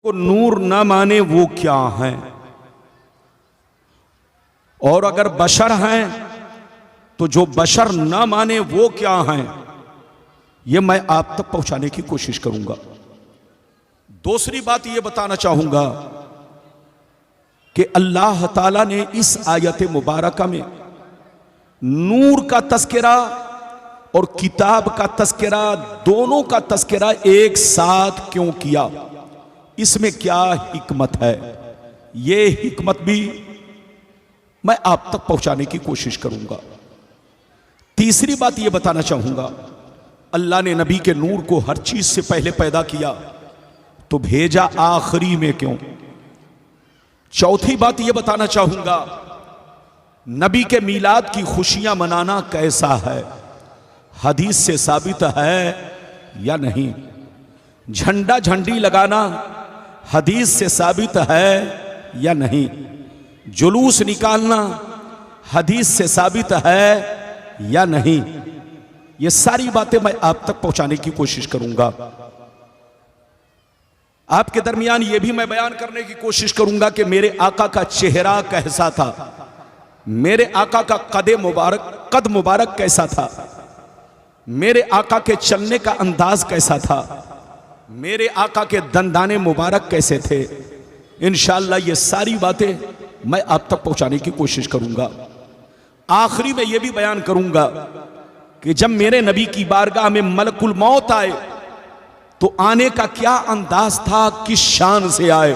को नूर ना माने वो क्या है, और अगर बशर हैं तो जो बशर ना माने वो क्या हैं, ये मैं आप तक पहुंचाने की कोशिश करूंगा। दूसरी बात ये बताना चाहूंगा कि अल्लाह ताला ने इस आयत मुबारका में नूर का तस्करा और किताब का तस्करा, दोनों का तस्करा एक साथ क्यों किया, इसमें क्या हिकमत है, ये हिकमत भी मैं आप तक पहुंचाने की कोशिश करूंगा। तीसरी बात यह बताना चाहूंगा, अल्लाह ने नबी के नूर को हर चीज से पहले पैदा किया तो भेजा आखिरी में क्यों। चौथी बात यह बताना चाहूंगा, नबी के मीलाद की खुशियां मनाना कैसा है, हदीस से साबित है या नहीं। झंडा झंडी लगाना हदीस से साबित है या नहीं। जुलूस निकालना हदीस से साबित है या नहीं। ये सारी बातें मैं आप तक पहुंचाने की कोशिश करूंगा। आपके दरमियान यह भी मैं बयान करने की कोशिश करूंगा कि मेरे आका का चेहरा कैसा था, मेरे आका का कद मुबारक कैसा था, मेरे आका के चलने का अंदाज कैसा था, मेरे आका के दंदाने मुबारक कैसे थे। इंशाअल्लाह ये सारी बातें मैं आप तक पहुंचाने की कोशिश करूंगा। आखिरी में यह भी बयान करूंगा कि जब मेरे नबी की बारगाह में मलकुल मौत आए तो आने का क्या अंदाज था, किस शान से आए।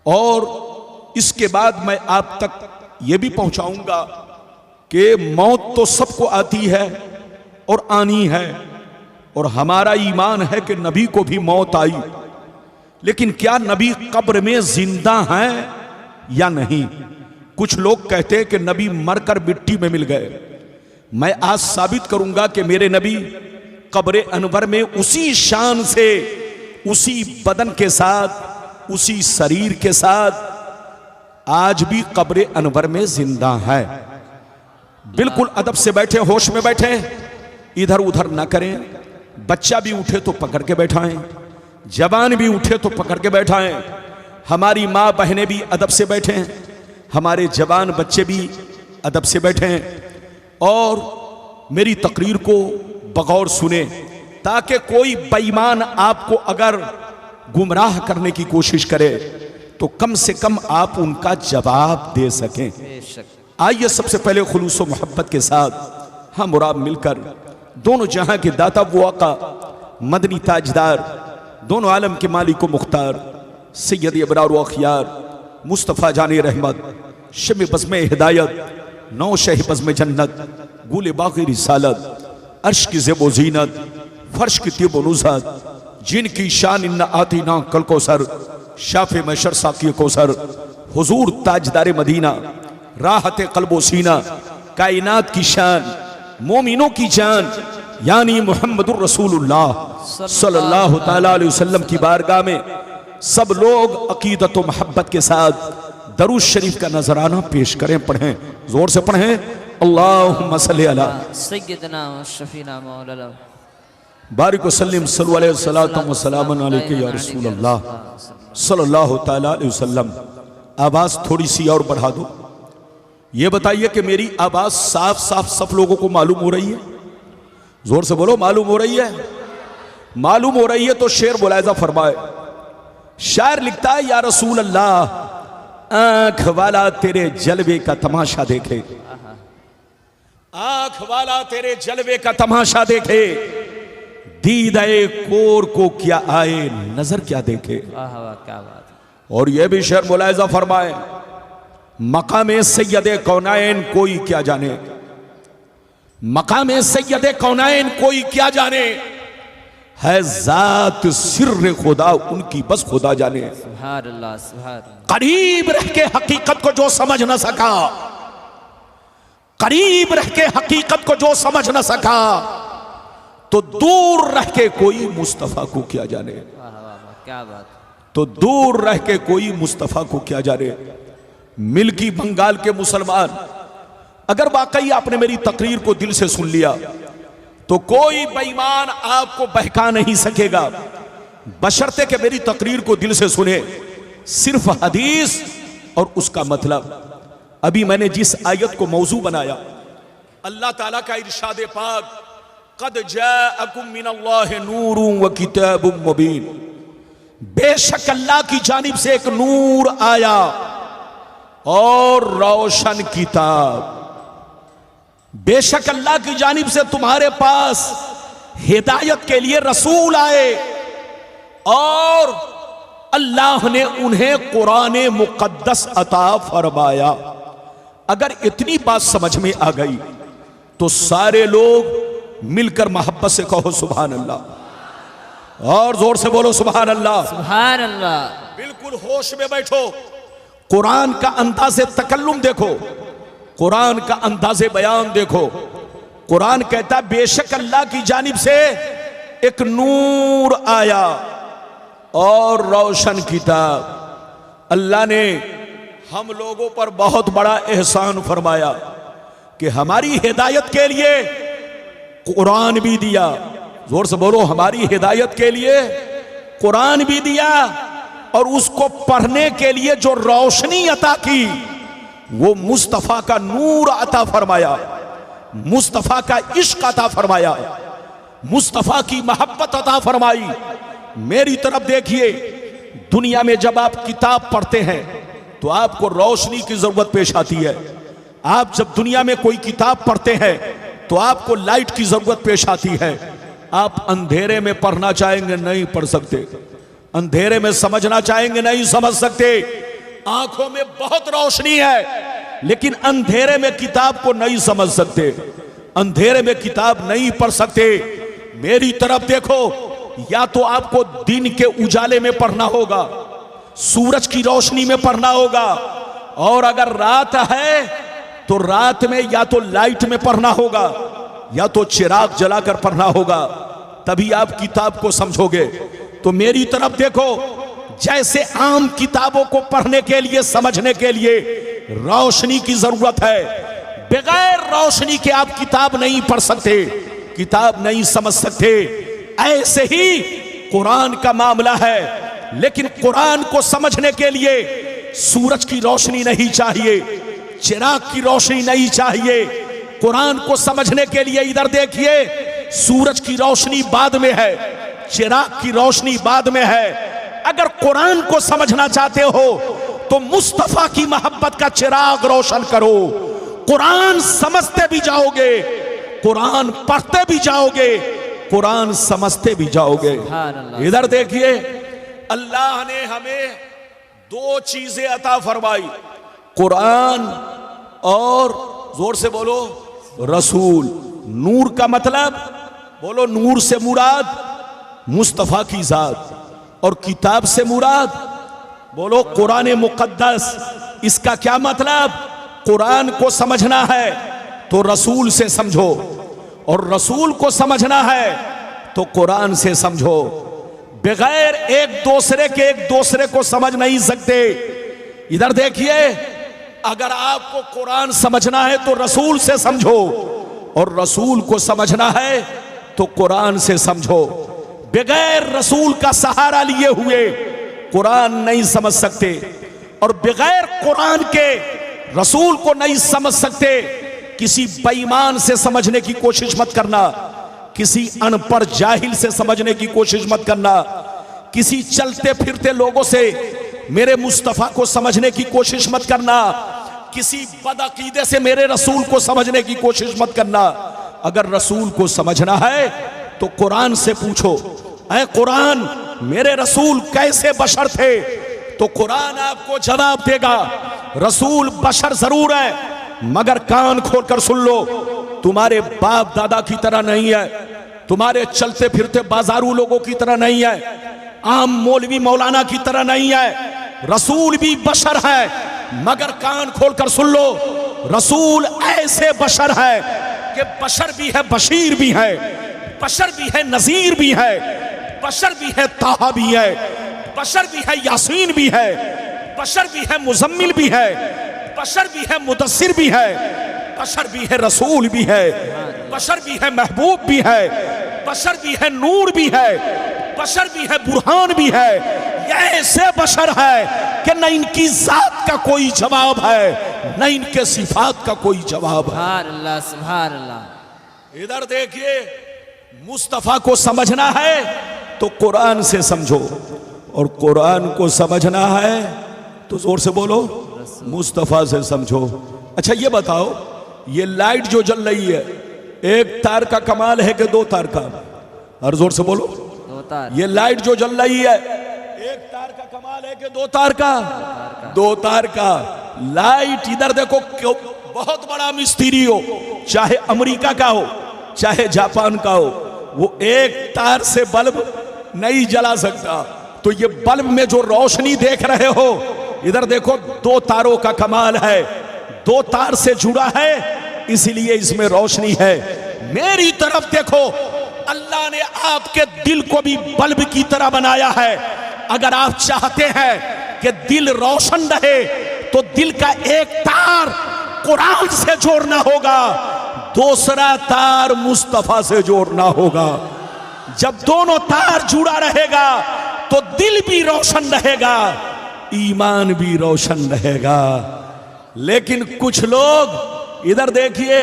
और इसके बाद मैं आप तक यह भी पहुंचाऊंगा कि मौत तो सबको आती है और आनी है, और हमारा ईमान है कि नबी को भी मौत आई, लेकिन क्या नबी कब्र में जिंदा हैं या नहीं। कुछ लोग कहते हैं कि नबी मरकर मिट्टी में मिल गए। मैं आज साबित करूंगा कि मेरे नबी कब्र अनवर में उसी शान से, उसी बदन के साथ, उसी शरीर के साथ आज भी कब्र अनवर में जिंदा है। बिल्कुल अदब से बैठे, होश में बैठे, इधर उधर ना करें। बच्चा भी उठे तो पकड़ के बैठाएं, जवान भी उठे तो पकड़ के बैठाएं। हमारी माँ बहनें भी अदब से बैठें, हमारे जवान बच्चे भी अदब से बैठें और मेरी तकरीर को बगौर सुने, ताकि कोई बेईमान आपको अगर गुमराह करने की कोशिश करे तो कम से कम आप उनका जवाब दे सकें। आइए सबसे पहले खुलूस व मोहब्बत के साथ हम और आप मिलकर दोनों जहां के दाता वो आका, मदनी ताजदार, दोनों आलम के मालिक व मुख्तार सैयद अबरार व अखियार मुस्तफ़ा जाने रहमत, शम बज़्म हिदायत, नौ शह बज़्म जन्नत, गुल बाग़ी रिसालत, अर्श की ज़ेबो ज़ीनत, फर्श की तिब व नुज़हत, जिनकी शान इन्ना आती ना कल कौसर, शाफ़े महशर साक़ी कौसर, हुज़ूर ताजदार मदीना, राहत क़ल्ब व सीना, कायनात की शान, मोमिनों की जान, यानी मुहम्मदुर रसूलुल्लाह सल्लल्लाहु तआला अलैहि वसल्लम की बारगाह में सब लोग अकीदत व मोहब्बत के साथ दरूद शरीफ का नजराना पेश करें। पढ़ें, जोर से पढ़ें, अल्लाहुम्मा सल्ली अला सय्यदना व शफीना मौलाना बारिक व सल्लिम सल्लल्लाहु अलैहि वसल्लम व सलामुन अलैका या रसूलल्लाह सल्लल्लाहु तआला अलैहि वसल्लम। आवाज थोड़ी सी और बढ़ा दो। ये बताइए कि मेरी आवाज साफ साफ सब लोगों को मालूम हो रही है? जोर से बोलो, मालूम हो रही है? मालूम हो रही है तो शेर मुलाहिजा फरमाए। शायर लिखता है, या रसूल अल्लाह, आंख वाला तेरे जलवे का तमाशा देखे, आंख वाला तेरे जलवे का तमाशा देखे, दीदाए कोर को क्या आए, नजर क्या देखे। क्या बात। और यह भी शेर मुलाहिजा फरमाए, मकामे सैयदे कौनाइन कोई क्या जाने, मकामे सैयदे कौनाइन कोई क्या जाने, है जात सिर्र खुदा उनकी बस खुदा जाने। सुभान अल्लाह, सुभान अल्लाह। करीब रह के हकीकत को जो समझ न सका, करीब रह के हकीकत को जो समझ न सका, तो दूर रह के कोई मुस्तफा को क्या जाने। क्या बात। तो दूर रह के कोई मुस्तफा को क्या जाने। मिल्की बंगाल के मुसलमान, अगर वाकई आपने मेरी तकरीर को दिल से सुन लिया तो कोई बेईमान आपको बहका नहीं सकेगा। बशर्ते कि मेरी तकरीर को दिल से सुने, सिर्फ हदीस और उसका मतलब। अभी मैंने जिस आयत को मौजू बनाया, अल्लाह ताला का इरशाद पाक, क़द जाअकुम मिनल्लाहि नूरुन व किताबुम मुबीन, बेशक अल्लाह की जानिब से एक नूर आया और रोशन किताब। बेशक अल्लाह की जानिब से तुम्हारे पास हिदायत के लिए रसूल आए और अल्लाह ने उन्हें कुरान मुक़द्दस अता फरमाया। अगर इतनी बात समझ में आ गई तो सारे लोग मिलकर मोहब्बत से कहो सुभान अल्लाह, और जोर से बोलो सुभान अल्लाह। सुभान अल्लाह। बिल्कुल होश में बैठो। कुरान का अंदाज़े तकल्लुम देखो, कुरान का अंदाज़े बयान देखो। कुरान कहता है बेशक अल्लाह की जानिब से एक नूर आया और रोशन किताब। अल्लाह ने हम लोगों पर बहुत बड़ा एहसान फरमाया कि हमारी हिदायत के लिए कुरान भी दिया। जोर से बोलो, हमारी हिदायत के लिए कुरान भी दिया और उसको पढ़ने के लिए जो रोशनी अता की वो मुस्तफ़ा का नूर अता फरमाया, मुस्तफ़ा का इश्क अता फरमाया, मुस्तफ़ा की मोहब्बत अता फरमाई। मेरी तरफ देखिए, दुनिया में जब आप किताब पढ़ते हैं तो आपको रोशनी की जरूरत पेश आती है। आप जब दुनिया में कोई किताब पढ़ते हैं तो आपको लाइट की जरूरत पेश आती है। आप अंधेरे में पढ़ना चाहेंगे, नहीं पढ़ सकते। अंधेरे में समझना चाहेंगे, नहीं समझ सकते। आंखों में बहुत रोशनी है लेकिन अंधेरे में किताब को नहीं समझ सकते, अंधेरे में किताब नहीं पढ़ सकते। मेरी तरफ देखो, या तो आपको दिन के उजाले में पढ़ना होगा, सूरज की रोशनी में पढ़ना होगा, और अगर रात है तो रात में या तो लाइट में पढ़ना होगा या तो चिराग जलाकर पढ़ना होगा, तभी आप किताब को समझोगे। तो मेरी तरफ देखो, जैसे आम किताबों को पढ़ने के लिए, समझने के लिए रोशनी की जरूरत है, बगैर रोशनी के आप किताब नहीं पढ़ सकते, किताब नहीं समझ सकते। ऐसे ही कुरान का मामला है। लेकिन कुरान को समझने के लिए सूरज की रोशनी नहीं चाहिए, चिराग की रोशनी नहीं चाहिए। कुरान को समझने के लिए इधर देखिए, सूरज की रोशनी बाद में है, चिराग की रोशनी बाद में है। अगर कुरान को समझना चाहते हो तो मुस्तफा की मोहब्बत का चिराग रोशन करो। कुरान समझते भी जाओगे, कुरान पढ़ते भी जाओगे, कुरान समझते भी जाओगे। इधर देखिए, अल्लाह ने हमें दो चीजें अता फरमाई, कुरान और जोर से बोलो रसूल। नूर का मतलब बोलो, नूर से मुराद मुस्तफा की जात, और किताब से मुराद बोलो कुरान मुकद्दस। इसका क्या मतलब? कुरान को समझना है तो रसूल से समझो, और रसूल को समझना है तो कुरान से समझो। बगैर एक दूसरे को समझ नहीं सकते। इधर देखिए, अगर आपको कुरान समझना है तो रसूल से समझो, और रसूल को समझना है तो कुरान से समझो। बगैर रसूल का सहारा लिए हुए कुरान नहीं समझ सकते, और बगैर कुरान के रसूल को नहीं समझ सकते। किसी बेईमान से समझने की कोशिश मत करना, किसी अनपढ़ जाहिल से समझने की कोशिश मत करना, किसी चलते फिरते लोगों से मेरे मुस्तफा को समझने की कोशिश मत करना, किसी बदअकीदे से मेरे रसूल को समझने की कोशिश मत करना। अगर रसूल को समझना है तो कुरान से पूछो, ऐ कुरान मेरे रसूल कैसे बशर थे? तो कुरान आपको जवाब देगा, रसूल बशर जरूर है मगर कान खोलकर सुन लो, तुम्हारे बाप दादा की तरह नहीं है, तुम्हारे चलते फिरते बाजारू लोगों की तरह नहीं है, आम मौलवी मौलाना की तरह नहीं है। रसूल भी बशर है मगर कान खोलकर सुन लो, रसूल ऐसे बशर है कि बशर भी है, बशीर भी है, बशर भी है, नजीर भी है, बशर भी है, ताहा भी है, बशर भी है, यासीन भी है, बशर भी है, मुजम्मिल भी है, बशर भी है, मुदस्सिर भी है, बशर भी है, रसूल भी है, बशर भी है, महबूब भी है, बशर भी है, नूर भी है, बशर भी है, बुरहान भी है, ये ऐसे बशर है कि न इनकी जात का कोई जवाब है, न इनके सिफात का कोई जवाब है। सुभान अल्लाह, सुभान अल्लाह। इधर देखिए, मुस्तफा को समझना है तो कुरान से समझो, और कुरान को समझना है तो जोर से बोलो मुस्तफा से समझो। अच्छा ये बताओ, ये लाइट जो जल रही है, एक तार का कमाल है कि दो तार का? और जोर से बोलो। दो तार। ये लाइट जो जल रही है, एक तार का कमाल है कि दो तार का? दो तार का। लाइट इधर देखो, क्यों बहुत बड़ा मिस्त्री हो, चाहे अमेरिका का हो चाहे जापान का हो, वो एक तार से बल्ब नहीं जला सकता। तो ये बल्ब में जो रोशनी देख रहे हो, इधर देखो, दो तारों का कमाल है, दो तार से जुड़ा है, इसलिए इसमें रोशनी है। मेरी तरफ देखो, अल्लाह ने आपके दिल को भी बल्ब की तरह बनाया है। अगर आप चाहते हैं कि दिल रोशन रहे तो दिल का एक तार कुरान से जोड़ना होगा, दूसरा तार मुस्तफा से जोड़ना होगा। जब दोनों तार जुड़ा रहेगा तो दिल भी रोशन रहेगा, ईमान भी रोशन रहेगा। लेकिन कुछ लोग इधर देखिए,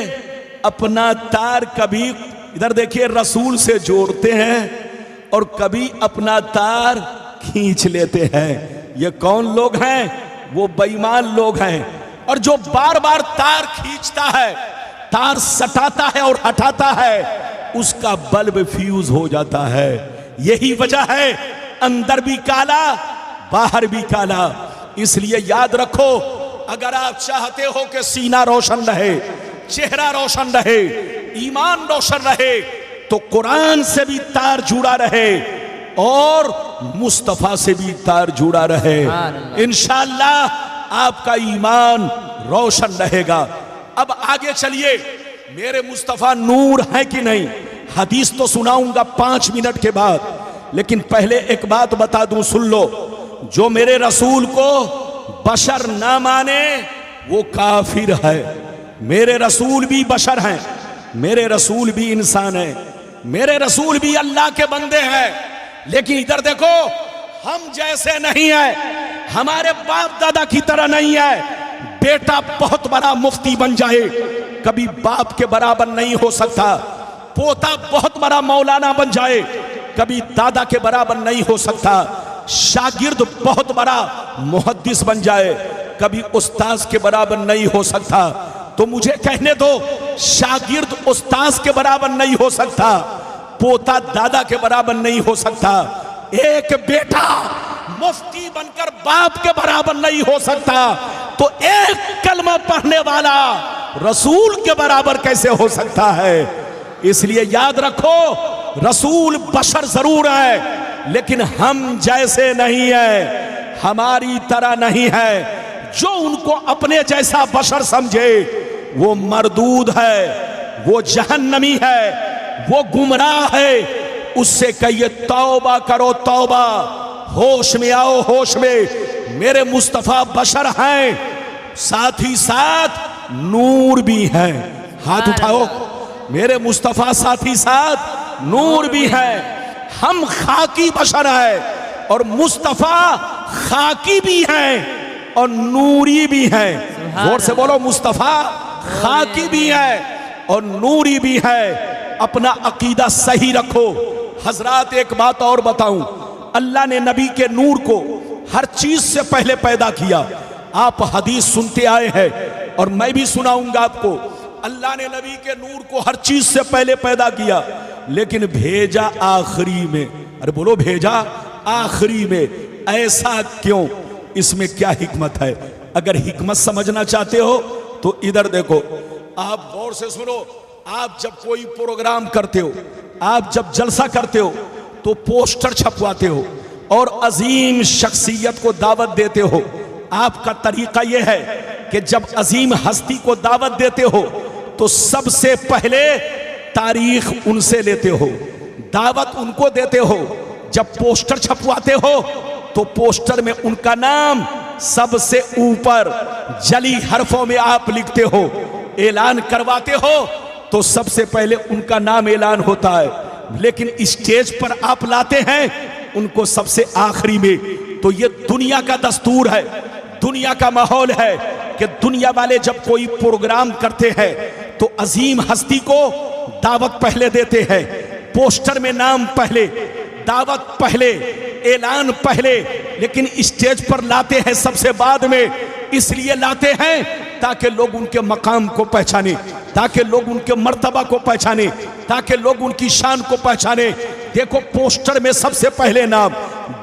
अपना तार कभी इधर देखिए रसूल से जोड़ते हैं और कभी अपना तार खींच लेते हैं। ये कौन लोग हैं? वो बेईमान लोग हैं। और जो बार बार तार खींचता है, तार सटाता है और हटाता है, उसका बल्ब फ्यूज हो जाता है। यही वजह है अंदर भी काला बाहर भी काला। इसलिए याद रखो, अगर आप चाहते हो कि सीना रोशन रहे, चेहरा रोशन रहे, ईमान रोशन रहे, तो कुरान से भी तार जुड़ा रहे और मुस्तफा से भी तार जुड़ा रहे। इंशाअल्लाह आपका ईमान रोशन रहेगा। अब आगे चलिए, मेरे मुस्तफा नूर है कि नहीं, हदीस तो सुनाऊंगा 5 मिनट के बाद, लेकिन पहले एक बात बता दूं, सुन लो। जो मेरे रसूल को बशर ना माने वो काफिर है। मेरे रसूल भी बशर हैं, मेरे रसूल भी इंसान हैं, मेरे रसूल भी अल्लाह के बंदे हैं। लेकिन इधर देखो, हम जैसे नहीं है, हमारे बाप दादा की तरह नहीं है। बेटा बहुत बड़ा मुफ्ती बन जाए, कभी बाप के बराबर नहीं हो सकता। पोता बहुत बड़ा मौलाना बन जाए, कभी दादा के बराबर नहीं हो सकता। शागिर्द बहुत बड़ा मुहद्दिस बन जाए, कभी उस्ताद के बराबर नहीं हो सकता। तो मुझे कहने दो, शागिर्द उस्ताद के बराबर नहीं हो सकता, पोता दादा के बराबर नहीं हो सकता, एक बेटा मुफ्ती बनकर बाप के बराबर नहीं हो सकता, तो एक कलमा पढ़ने वाला रसूल के बराबर कैसे हो सकता है? इसलिए याद रखो, रसूल बशर जरूर है, लेकिन हम जैसे नहीं है, हमारी तरह नहीं है। जो उनको अपने जैसा बशर समझे वो मरदूद है, वो जहन्नमी है, वो गुमराह है। उससे कहिए तौबा करो, तौबा, होश में आओ, होश में। मेरे मुस्तफा बशर हैं, साथ ही साथ नूर भी हैं। हाथ उठाओ, मेरे मुस्तफा साथ ही साथ नूर भी है। हम खाकी बशर है और मुस्तफा खाकी भी है और नूरी भी है। जोर से बोलो, मुस्तफा खाकी भी है और नूरी भी है। अपना अकीदा सही रखो। हजरात, एक बात और बताऊं, अल्लाह ने नबी के नूर को हर चीज से पहले पैदा किया। आप हदीस सुनते आए हैं और मैं भी सुनाऊंगा आपको। अल्लाह ने नबी के नूर को हर चीज से पहले पैदा किया, लेकिन भेजा आखिरी में। अरे बोलो, भेजा आखिरी में। ऐसा क्यों? इसमें क्या हिकमत है? अगर हिकमत समझना चाहते हो तो इधर देखो, आप गौर से सुनो। आप जब कोई प्रोग्राम करते हो, आप जब जलसा करते हो, तो पोस्टर छपवाते हो और अजीम शख्सियत को दावत देते हो। आपका तरीका यह है कि जब अजीम हस्ती को दावत देते हो तो सबसे पहले तारीख उनसे लेते हो, दावत उनको देते हो। जब पोस्टर छपवाते हो तो पोस्टर में उनका नाम सबसे ऊपर जली हरफों में आप लिखते हो। ऐलान करवाते हो तो सबसे पहले उनका नाम ऐलान होता है। लेकिन स्टेज पर आप लाते हैं उनको सबसे आखिरी में। तो ये दुनिया का दस्तूर है, दुनिया का माहौल है कि दुनिया वाले जब कोई प्रोग्राम करते हैं तो अजीम हस्ती को दावत पहले देते हैं, पोस्टर में नाम पहले, दावत पहले, ऐलान पहले, लेकिन स्टेज पर लाते हैं सबसे बाद में। इसलिए लाते हैं ताकि लोग उनके मकाम को पहचाने, ताकि लोग उनके मर्तबा को पहचाने, ताकि लोग उनकी शान को पहचाने। देखो पोस्टर में सबसे पहले नाम,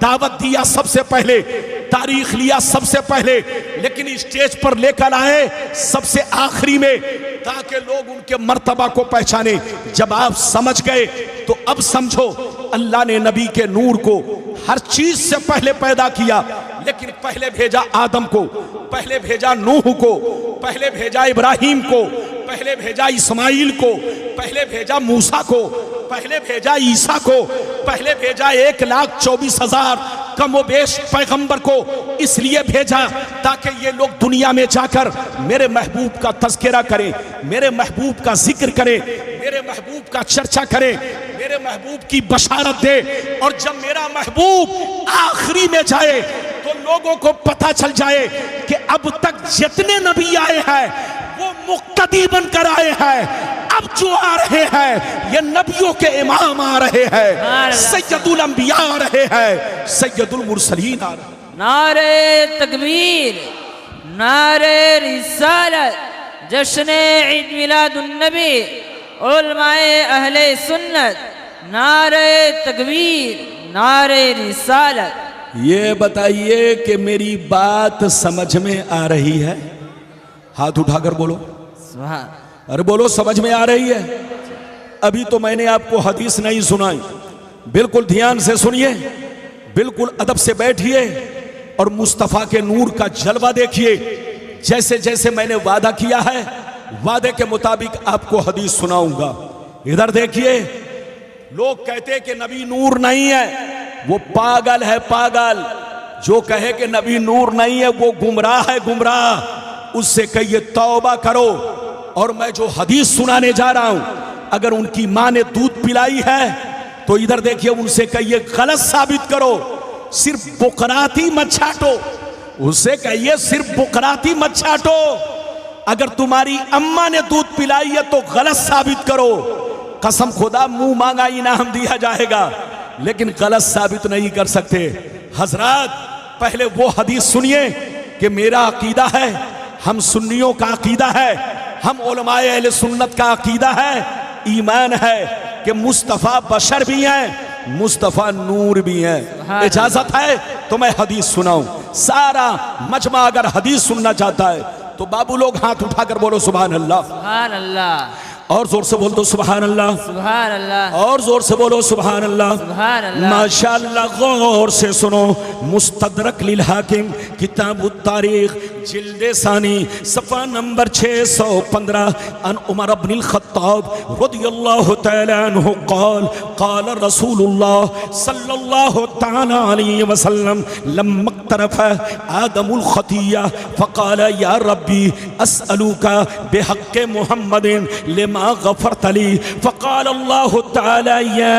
दावत दिया सबसे पहले, तारीख लिया सबसे पहले, लेकिन स्टेज पर लेकर आए सबसे आखिरी में, ताकि लोग उनके मर्तबा को पहचाने। जब आप समझ गए तो अब समझो अल्लाह ने नबी के नूर को हर चीज से पहले पैदा किया, लेकिन पहले भेजा आदम को, पहले भेजा नूह को, पहले भेजा इब्राहिम को, पहले भेजा इस्माइल को, पहले भेजा मूसा को, पहले भेजा ईसा को, पहले भेजा 1,24,000 कमोबेश पैगंबर को। इसलिए भेजा ताकि ये लोग दुनिया में जाकर मेरे महबूब का तज़किरा करें, मेरे महबूब का जिक्र करें, मेरे महबूब का चर्चा करें, मेरे महबूब की बशारत दे। और जब मेरा महबूब आखिरी में जाए तो लोगों को पता चल जाए कि अब तक जितने नबी आए हैं वो मुक्तदी बनकर आए हैं, अब जो आ रहे हैं ये नबियों के इमाम आ रहे हैं, सैयदुल अंबिया आ रहे हैं, सैयदुल मुरसलीन आ रहे हैं। नारे तकबीर, नारे रिसालत, जश्न ईद मिलादुन नबी, उलमाए अहले सुन्नत, नारे तकबीर, नारे रिसालत। ये बताइए कि मेरी बात समझ में आ रही है? हाथ उठाकर बोलो, अरे बोलो समझ में आ रही है? अभी तो मैंने आपको हदीस नहीं सुनाई, बिल्कुल ध्यान से सुनिए, बिल्कुल अदब से बैठिए और मुस्तफ़ा के नूर का जलवा देखिए। जैसे जैसे मैंने वादा किया है, वादे के मुताबिक आपको हदीस सुनाऊंगा। इधर देखिए, लोग कहते कि नबी नूर नहीं है, वो पागल है, पागल। जो कहे कि नबी नूर नहीं है वो गुमराह है, गुमराह। उससे कहिए तौबा करो। और मैं जो हदीस सुनाने जा रहा हूं, अगर उनकी मां ने दूध पिलाई है तो इधर देखिए उनसे कहिए गलत साबित करो, सिर्फ बुकराती मत छाटो। उससे कहिए सिर्फ बुकराती मत छाटो। अगर तुम्हारी अम्मा ने दूध पिलाई है तो गलत साबित करो। कसम खुदा मुंह मांगा इनाम दिया जाएगा, लेकिन गलत साबित नहीं कर सकते। हजरात, पहले वो हदीस सुनिए कि मेरा अकीदा है, हम सुन्नियों का अकीदा है, हम उलमाए अहले सुन्नत का अकीदा है, ईमान है कि मुस्तफ़ा बशर भी हैं, मुस्तफ़ा नूर भी हैं। इजाजत है तो मैं हदीस सुनाऊं। सारा मजमा अगर हदीस सुनना चाहता है तो बाबू लोग हाथ उठाकर बोलो सुभान अल्लाह, सुभान अल्लाह, और जोर से बोल दो सुभान अल्लाह, सुभान अल्लाह, और जोर से बोलो सुभान अल्लाह, सुभान अल्लाह। माशाअल्लाह। गौर से सुनो, मुस्तदरक लिल हाकिम किताबुत तारीख जिल्दे सानी सफ़ा नंबर 615 अन उमर इब्नुल खत्ताब रज़ियल्लाहु तआला अन्हु क़ाल क़ाल रसूलुल्लाह सल्लल्लाहु तआला अलैहि वसल्लम लम्मा इक़्तरफ़ आदमुल ख़तिया फ़क़ाल या रब्बी अस्अलुका बिहक़्क़ि मुहम्मदिन लिमा गफ़रत ली फ़क़ाल अल्लाहु तआला या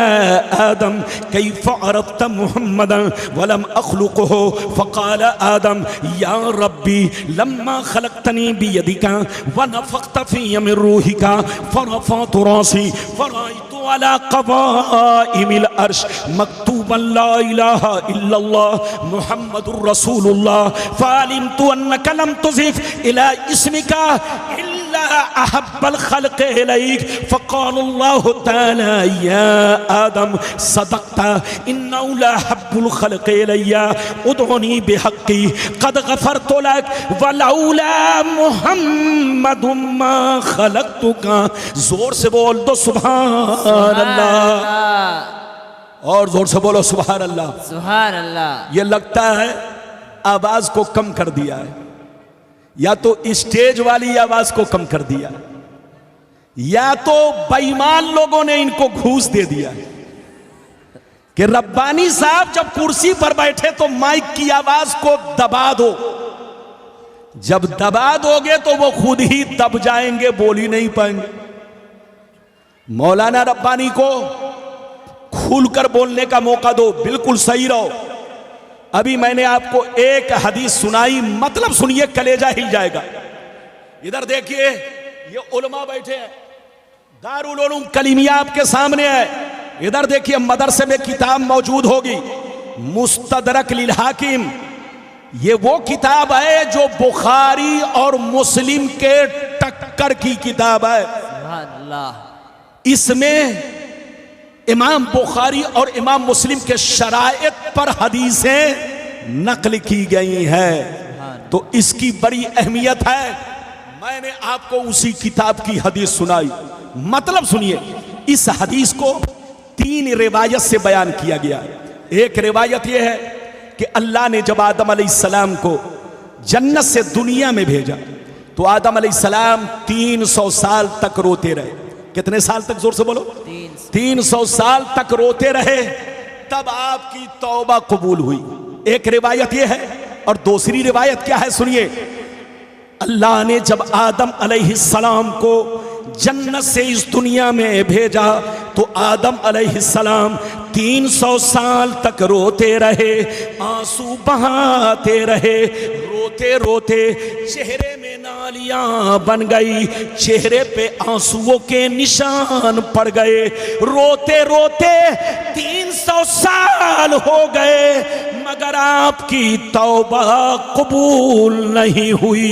आदम कैफ़ अरफ़्त मुहम्मदन वलम अख़्लुक़हु फ़क़ाल आदम या रब्बी लम्मा खलक़तनी बियदिका व नफ़ख़्त फ़ी मिन रूहिका फ़रफ़अतु रासी फ़रअयतु अला क़वाइमिल अर्श मक्तूबन ला इलाहा इल्लल्लाह मुहम्मदुर रसूलुल्लाह फ़अलिमतु अन्नका लम तुज़िफ़ इला इस्मिका इल्ला अहब्बल ख़ल्क़ि इलैक फ़क़ाल अल्लाहु तआला या आदम सदक़ता इन्नहु ला अहब्बुल ख़ल्क़ि इलैया उदउनी बिहक़्क़ी क़द गफ़रतु लक वलौला मुहम्मदुम मा खलक़तुका। जोर से बोल दो सुभान अल्लाह, और जोर से बोलो सुभान अल्लाह, सुभान अल्लाह। ये लगता है आवाज को कम कर दिया है, या तो स्टेज वाली आवाज को कम कर दिया, या तो बेईमान लोगों ने इनको घूस दे दिया कि रब्बानी साहब जब कुर्सी पर बैठे तो माइक की आवाज को दबा दो। जब दबा दोगे तो वो खुद ही दब जाएंगे, बोल ही नहीं पाएंगे। मौलाना रब्बानी को खुलकर बोलने का मौका दो, बिल्कुल सही रहो। अभी मैंने आपको एक हदीस सुनाई, मतलब सुनिए, कलेजा हिल जाएगा। इधर देखिए, ये उलमा बैठे हैं, दारुल उलूम कलीमिया आपके सामने है। इधर देखिए, मदरसे में किताब मौजूद होगी, मुस्तदरक लिल हाकिम। ये वो किताब है जो बुखारी और मुस्लिम के टक्कर की किताब है। सुभान अल्लाह। इसमें इमाम बुखारी और इमाम मुस्लिम के शराइत पर हदीसें नकल की गई हैं, तो इसकी बड़ी अहमियत है। मैंने आपको उसी किताब की हदीस सुनाई, मतलब सुनिए। इस हदीस को 3 रिवायत से बयान किया गया। एक रिवायत यह है कि अल्लाह ने जब आदम अलैहिस्सलाम को जन्नत से दुनिया में भेजा तो आदम अलैहिस्सलाम 300 साल तक रोते रहे। कितने साल तक? जोर से बोलो। 300 साल तक रोते रहे, तब आपकी तौबा कबूल हुई। एक रिवायत यह है, और दूसरी रिवायत क्या है सुनिए। अल्लाह ने जब आदम अलैहिस्सलाम को जन्नत से इस दुनिया में भेजा तो आदम अलैहिस्सलाम 300 साल तक रोते रहे, आंसू बहाते रहे। रोते रोते चेहरे में नालियां बन गई, चेहरे पे आंसुओं के निशान पड़ गए। रोते रोते 300 साल हो गए, मगर आपकी तौबा कबूल नहीं हुई।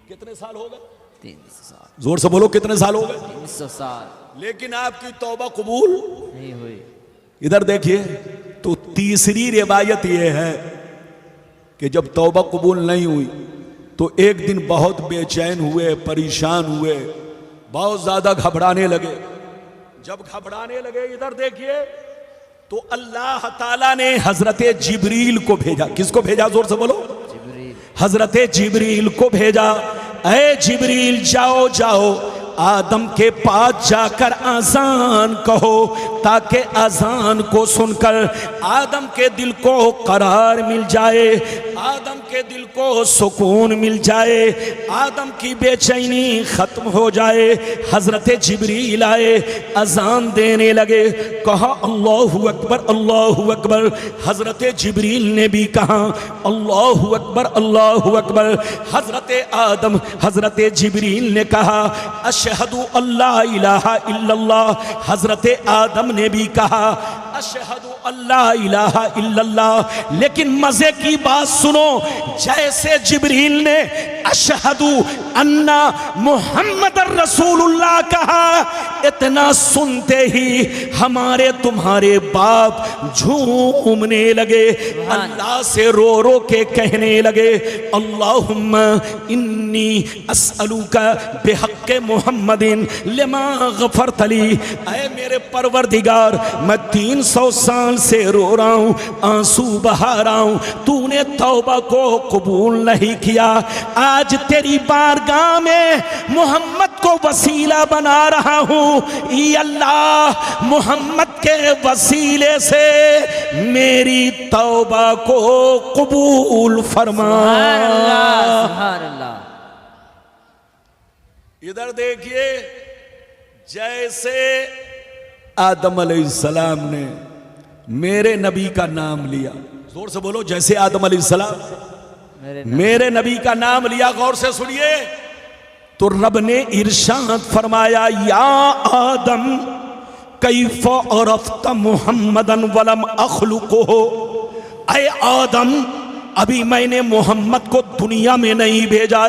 कितने साल हो गए? 300 साल। जोर से बोलो, कितने साल हो गए? 300 साल, लेकिन आपकी तौबा कबूल नहीं हुई। इधर देखिए, तो तीसरी रिवायत यह है कि जब तौबा कबूल नहीं हुई तो एक दिन बहुत बेचैन हुए, परेशान हुए, बहुत ज्यादा घबराने लगे। जब घबराने लगे, इधर देखिए, तो अल्लाह ताला ने हजरत जिब्रील को भेजा। किसको भेजा? जोर से बोलो। जिब्रील। हजरत जिब्रील को भेजा। ऐ जिब्रील, जाओ जाओ, आदम के पास जाकर आजान कहो, ताकि आजान को सुनकर आदम के दिल को करार मिल जाए, आदम के दिल को सुकून मिल जाए, आदम की बेचैनी खत्म हो जाए। हजरत जिब्रील आए, अजान देने लगे, कहा अल्लाहु अकबर, अल्लाहु अकबर। हजरत जिब्रील ने भी कहा अल्लाहु अकबर, अल्लाहु अकबर। हजरत जिब्रील ने कहा अशहदु अल्ला इलाहा इल्लल्लाह। हजरत आदम ने भी कहा अशहदु अल्ला इलाहा इल्लल्लाह। लेकिन मजे की बात सुनो, जैसे जिब्रील ने अशहदु अन्ना मुहम्मदर रसूलुल्लाह कहा, इतना सुनते ही हमारे तुम्हारे बाप झूमने लगे, अल्लाह से रो रो के कहने लगे अल्लाहुम्मा इन्नी अस्अलुका बिहक्के मुहम्मदिन लिमा गफरत ली। ऐ मेरे परवरदिगार, मैं 300 साल से रो रहा हूँ, आंसू बहा रहा हूँ, तूने तौबा को कबूल नहीं किया। आज तेरी बारगाह में मोहम्मद को वसीला बना रहा हूँ, ई अल्लाह मोहम्मद के वसीले से मेरी तौबा को कबूल फरमा। सुभान अल्लाह। इधर देखिए, जैसे आदम अलैहिस्सलाम ने मेरे नबी का नाम लिया, जोर से बोलो, जैसे आदम अलैहिस्सलाम मेरे नबी का नाम लिया, गौर से सुनिए, तो रब ने इरशाद फरमाया या आदम कैफ अरफ्त मुहम्मदन वलम अखलुको। ऐ आदम, अभी मैंने मोहम्मद को दुनिया में नहीं भेजा,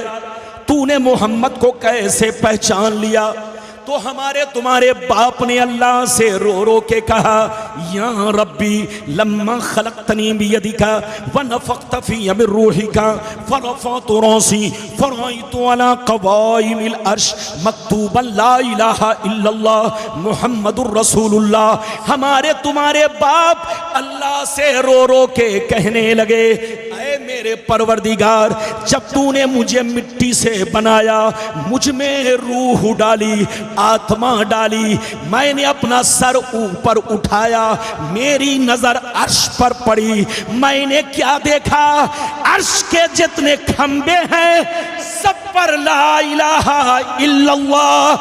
तूने मोहम्मद को कैसे पहचान लिया? तो हमारे तुम्हारे बाप ने अल्लाह से रो रो के कहा या रब्बी लम्मा खलक़तनी बियदिका व नफ़ख़्त फ़ीय मिन रूहिका फ़रफ़अतु रासी फ़रअयतु अला क़वाइमिल अर्श मक्तूबन ला इलाहा इल्लल्लाह मुहम्मदुर रसूलुल्लाह। हमारे तुम्हारे बाप अल्लाह से रो रो के कहने लगे ऐ मेरे परवरदिगार, जब तूने मुझे मिट्टी से बनाया, मुझ में रूह डाली, आत्मा डाली, मैंने अपना सर ऊपर उठाया, मेरी नजर अर्श पर पड़ी, मैंने क्या देखा? अर्श के जितने खंबे हैं सब पर ला इलाहा इल्लल्लाह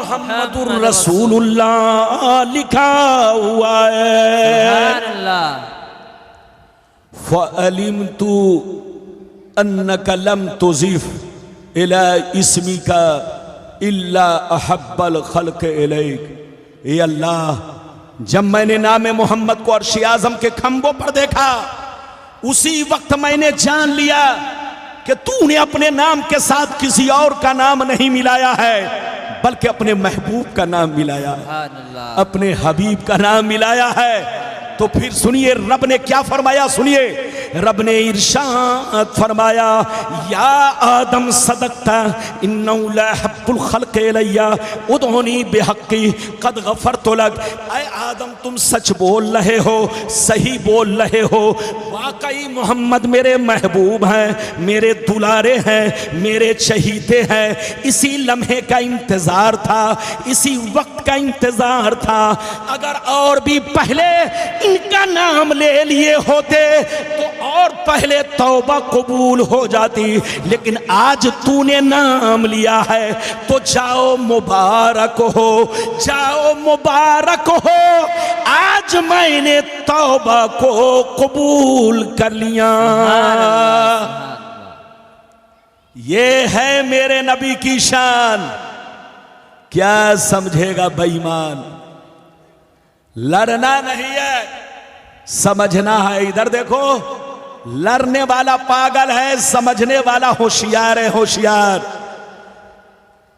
मुहम्मदुर रसूलुल्लाह लिखा हुआ है। सुभान अल्लाह। फ़अलिमतु अन्नका लम तुज़िफ़ इला इस्मिका इल्ला अहब्बल खल्क़ इलैक। ए अल्लाह, जब मैंने नाम मोहम्मद को अर्श आज़म के खंभों पर देखा, उसी वक्त मैंने जान लिया कि तूने अपने नाम के साथ किसी और का नाम नहीं मिलाया है, बल्कि अपने महबूब का नाम मिलाया है, सुभान अल्लाह। अपने हबीब का नाम मिलाया है। तो फिर सुनिए रब ने क्या फरमाया, सुनिए रब ने इरशाद फरमाया, या आदम सदकता इन्नहु ला यहब्बुल खल्क़ इलैया उदऊनी बिहक़्क़ी क़द गफ़रतु लक। ऐ आदम, तुम सच बोल रहे हो, सही बोल रहे हो। वाकई मोहम्मद मेरे महबूब हैं, मेरे दुलारे हैं, मेरे चहीते हैं। इसी लम्हे का इंतजार था, इसी वक्त का इंतजार था। अगर और भी पहले इनका नाम ले लिए होते तो और पहले तौबा कबूल हो जाती, लेकिन आज तूने नाम लिया है तो जाओ मुबारक हो, जाओ मुबारक हो। आज मैंने तौबा को कबूल कर लिया। ये है मेरे नबी की शान। क्या समझेगा बेईमान? लड़ना नहीं है, समझना है। इधर देखो, लड़ने वाला पागल है, समझने वाला होशियार है, होशियार।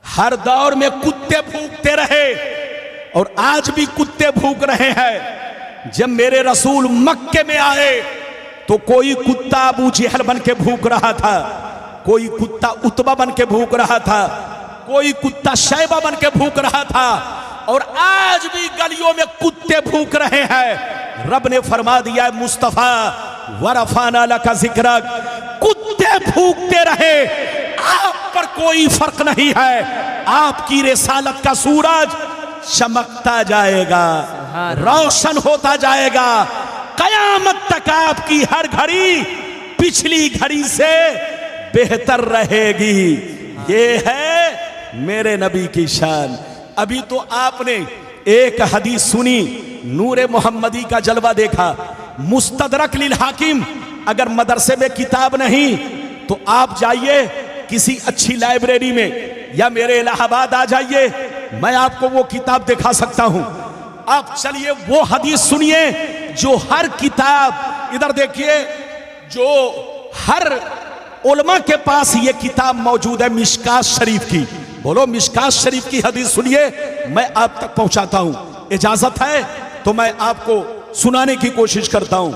हर दौर में कुत्ते भूकते रहे और आज भी कुत्ते भूक रहे हैं। जब मेरे रसूल मक्के में आए तो कोई कुत्ता अबू जहल बन के भूक रहा था, कोई कुत्ता उतबा बन के भूक रहा था, कोई कुत्ता शैबा बन के भूक रहा था, और आज भी गलियों में कुत्ते भूक रहे हैं। रब ने फरमा दिया है, मुस्तफा वरफाना लका जिक्रक, कुत्ते भूकते रहे, आप पर कोई फर्क नहीं है। आपकी रिसालत का सूरज चमकता जाएगा, रोशन होता जाएगा। कयामत तक आपकी हर घड़ी पिछली घड़ी से बेहतर रहेगी। ये है मेरे नबी की शान। अभी तो आपने एक हदीस सुनी, नूरे मोहम्मदी का जलवा देखा, मुस्तदरक लिल हाकिम। अगर मदरसे में किताब नहीं तो आप जाइए किसी अच्छी लाइब्रेरी में या मेरे इलाहाबाद आ जाइए, मैं आपको वो किताब दिखा सकता हूं। आप चलिए वो हदीस सुनिए जो हर किताब, इधर देखिए, जो हर उलमा के पास ये किताब मौजूद है, मिशकात शरीफ की। बोलो, मिशकात शरीफ की हदीस सुनिए, मैं आप तक पहुंचाता हूं। इजाजत है तो मैं आपको सुनाने की कोशिश करता हूं।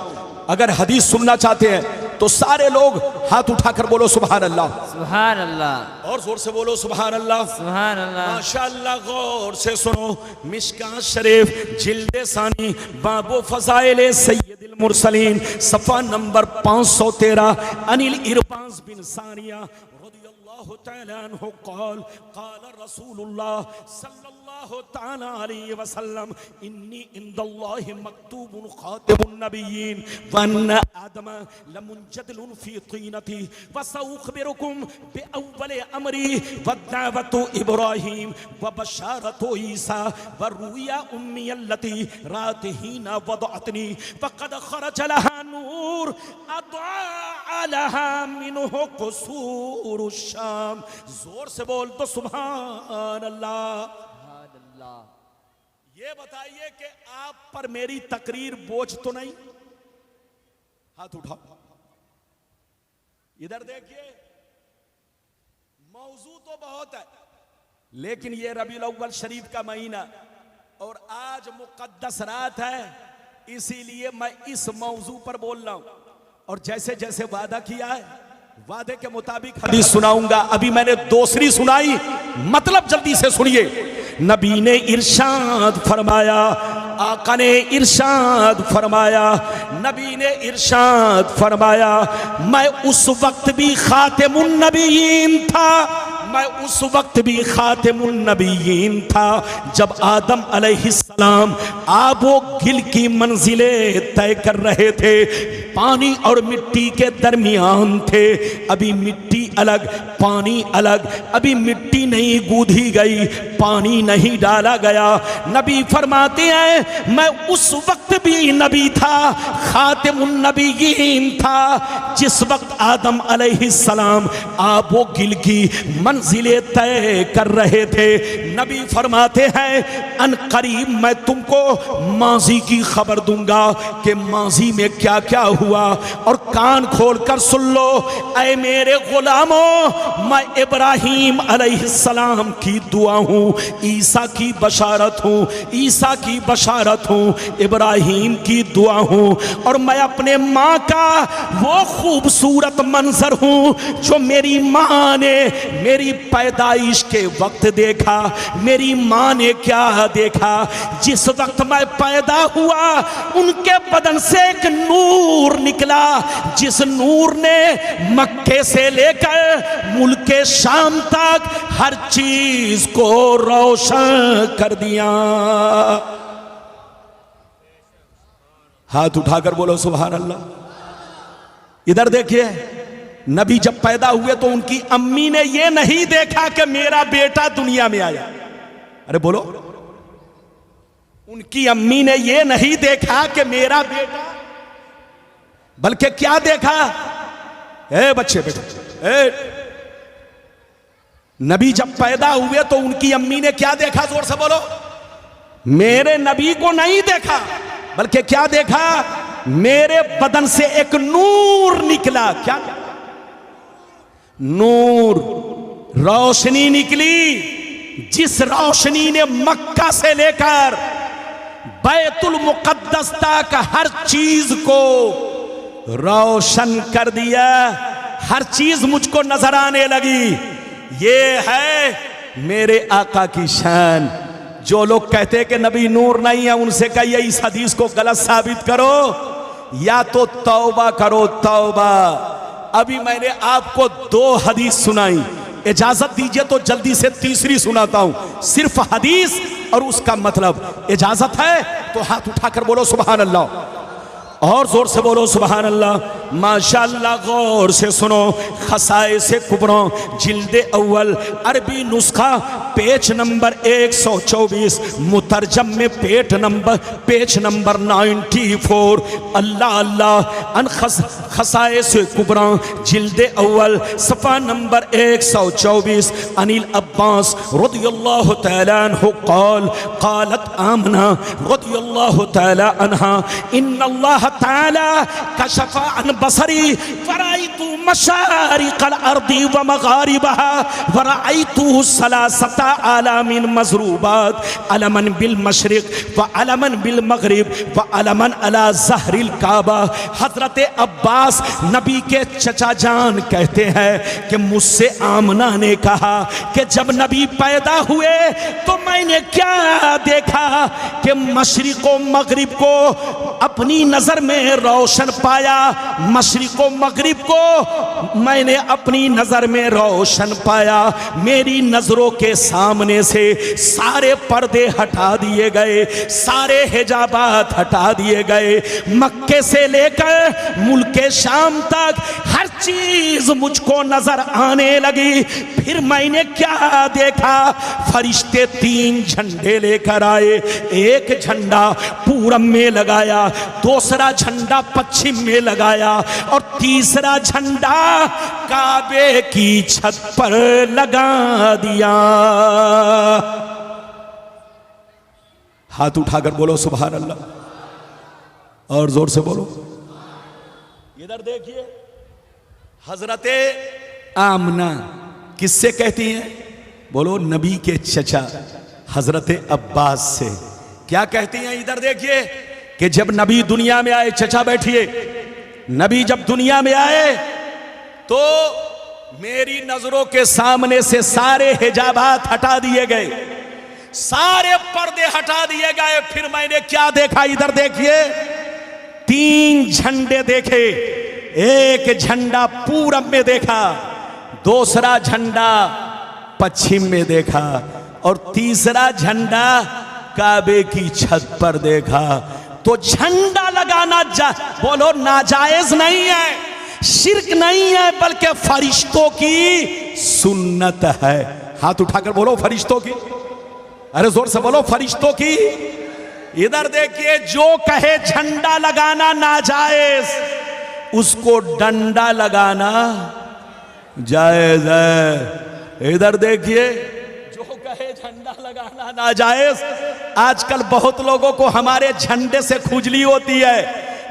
अगर हदीस सुनना चाहते हैं तो सारे लोग हाथ उठाकर बोलो सुभान अल्लाह, सुभान अल्लाह, और जोर से बोलो सुभान अल्लाह, सुभान अल्लाह। माशाअल्लाह। गौर से सुनो, मिशकात शरीफ जिल्दे सानी बाबो फजाइल सैयदुल मुरसलीन, सफ़ा नंबर 513, अनिल इरबाज बिन सानिया रज़ियल्लाहु तआला अन्हु क़ाल क़ाल रसूलुल्लाह सल्लल्लाहु तआला अलैहि वसल्लम, इन्नी इंदल्लाहि मक्तूबुन ख़ातिमुन नबिय्यीन व अन्ना आदम लमुंजदिलुन फी तीनती व सउख़बिरुकुम बिअव्वल अमरी व दावतु इब्राहीम व बशारतु ईसा व रुया उम्मी अल्लती रात हीना वदअतनी फ़क़द ख़रज लहा नूर अदआ लहा मिनहु क़ुसूरु शाम। जोर से बोल तो सुभान अल्लाह। ये बताइए कि आप पर मेरी तकरीर बोझ तो नहीं? हाथ उठाओ, इधर देखिए। मौजू तो बहुत है, लेकिन ये रबीउल अव्वल शरीफ का महीना और आज मुक़द्दस रात है, इसीलिए मैं इस मौजू पर बोल रहा हूं। और जैसे जैसे वादा किया है, वादे के मुताबिक हदीस सुनाऊंगा। अभी मैंने दूसरी सुनाई, मतलब जल्दी से सुनिए। नबी ने इरशाद फरमाया, आका ने इरशाद फरमाया, नबी ने इरशाद फरमाया, मैं उस वक्त भी खातिमुन नबिय्यीन था, मैं उस वक्त भी खातिमुन नबिय्यीन था जब आदम अलैहिस्सलाम आबो गिल की मंजिलें तय कर रहे थे। पानी और मिट्टी के दरमियान थे। अभी मिट्टी अलग, पानी अलग। अभी मिट्टी नहीं गूंधी गई, पानी नहीं डाला गया। नबी फरमाते हैं मैं उस वक्त भी नबी था, खातिमुन नबीयीन था, जिस वक्त आदम अलैहिस्सलाम आप वो गिल की मंजिलें तय कर रहे थे। नबी फरमाते हैं अन करीब मैं तुमको माजी की खबर दूंगा कि माजी में क्या क्या हुआ, और कान खोल कर सुन लो ऐ मेरे गुलामों, मैं इब्राहिम अलैहिस्सलाम की दुआ हूँ, ईसा की बशारत हूँ, ईसा की बशारत हूँ, इब्राहिम की दुआ हूँ, और मैं अपने माँ का वो खूबसूरत मंजर हूँ जो मेरी माँ ने मेरी पैदाइश के वक्त देखा। मेरी माँ ने क्या देखा, जिस वक्त मैं पैदा हुआ उनके बदन से एक नूर निकला, जिस नूर ने मक्के से लेकर मुल्क शाम तक हर चीज को रोशन कर दिया। हाथ उठाकर बोलो सुभान अल्लाह। इधर देखिए, नबी जब पैदा हुए तो उनकी अम्मी ने यह नहीं देखा कि मेरा बेटा दुनिया में आया। अरे बोलो, उनकी अम्मी ने यह नहीं देखा कि मेरा बेटा, बल्कि क्या देखा, ए बच्चे बेटे, नबी जब पैदा हुए तो उनकी अम्मी ने क्या देखा, जोर से बोलो। मेरे नबी को नहीं देखा, बल्कि क्या देखा, मेरे बदन से एक नूर निकला। क्या नूर, रोशनी निकली, जिस रोशनी ने मक्का से लेकर बैतुल मुकद्दस तक हर चीज को रोशन कर दिया। हर चीज मुझको नजर आने लगी। ये है मेरे आका की शान। जो लोग कहते हैं कि नबी नूर नहीं है, उनसे कहिए इस हदीस को गलत साबित करो, या तो तौबा करो, तौबा। अभी मैंने आपको 2 हदीस सुनाई, इजाजत दीजिए तो जल्दी से तीसरी सुनाता हूं। सिर्फ हदीस और उसका मतलब। इजाजत है तो हाथ उठाकर बोलो सुभान अल्लाह, और जोर से बोलो सुभान अल्लाह। माशाअल्लाह, गौर से सुनो। खसाए से कुबरा जिल्दे अव्वल अरबी नुस्खा पेज नंबर 124, मुतरजम में पेज नंबर 94। अल्लाह अल्लाह अन खसाए से कुबरा जिल्दे अव्वल सफ़ा नंबर 124। अनिल अब्बास रज़ियल्लाहु तआला अन्हु क़ाल क़ालत आमना रज़ियल्लाहु तआला अन्हा इन्नल्लाह ताला कशफ़ अन बसरी फ़राइतु मशारिक़ल अर्दि व मग़ारिबहा व रअयतु सलासता आलामिन मज़रूबात अलमन बिल मशरिक़ व अलमन बिल मग़रिब व अलमन अला ज़हरिल काबा। हज़रत अब्बास नबी के चचा जान कहते हैं कि मुझसे आमना ने कहा कि जब नबी पैदा हुए तो मैंने क्या देखा कि मशरिक़ व मग़रिब को अपनी नजर में रोशन पाया। मशरिक़ व मग़रिब को मैंने अपनी नजर में रोशन पाया। मेरी नजरों के सामने से सारे पर्दे हटा दिए गए, सारे हिजाबात हटा दिए गए। मक्के से लेकर मुल्के शाम तक हर चीज मुझको नजर आने लगी। फिर मैंने क्या देखा, फरिश्ते 3 झंडे लेकर आए। एक झंडा पूरब में लगाया, दूसरा झंडा पश्चिम में लगाया, और तीसरा झंडा काबे की छत पर लगा दिया। हाथ उठाकर बोलो सुभान अल्लाह, और जोर से बोलो। इधर देखिए, हजरते आमना किससे कहती हैं, बोलो नबी के चचा हजरते अब्बास से। क्या कहती हैं, इधर देखिए कि जब नबी दुनिया में आए, चचा बैठिए, नबी जब दुनिया में आए तो मेरी नजरों के सामने से सारे हिजाबात हटा दिए गए, सारे पर्दे हटा दिए गए। फिर मैंने क्या देखा, इधर देखिए, 3 झंडे देखे। एक झंडा पूरब में देखा, दूसरा झंडा पश्चिम में देखा, और तीसरा झंडा काबे की छत पर देखा। तो झंडा लगाना बोलो नाजायज नहीं है, शिर्क नहीं है, बल्कि फरिश्तों की सुन्नत है। हाथ उठाकर बोलो फरिश्तों की। अरे जोर से बोलो, फरिश्तों की। इधर देखिए, जो कहे झंडा लगाना नाजायज, उसको डंडा लगाना जायज है। इधर देखिए, जो कहे झंडा लगाना नाजायज, आजकल बहुत लोगों को हमारे झंडे से खुजली होती है,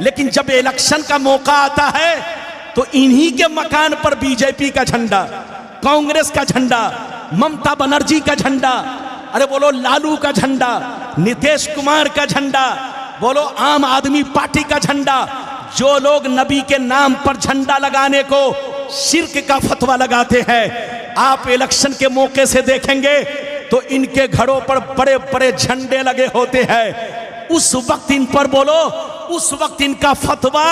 लेकिन जब इलेक्शन का मौका आता है तो इन्हीं के मकान पर बीजेपी का झंडा, कांग्रेस का झंडा, ममता बनर्जी का झंडा, अरे बोलो लालू का झंडा, नीतीश कुमार का झंडा, बोलो आम आदमी पार्टी का झंडा। जो लोग नबी के नाम पर झंडा लगाने को शिर्क का फतवा लगाते हैं, आप इलेक्शन के मौके से देखेंगे तो इनके घरों पर बड़े बड़े झंडे लगे होते हैं। उस वक्त इन पर बोलो, उस वक्त इनका फतवा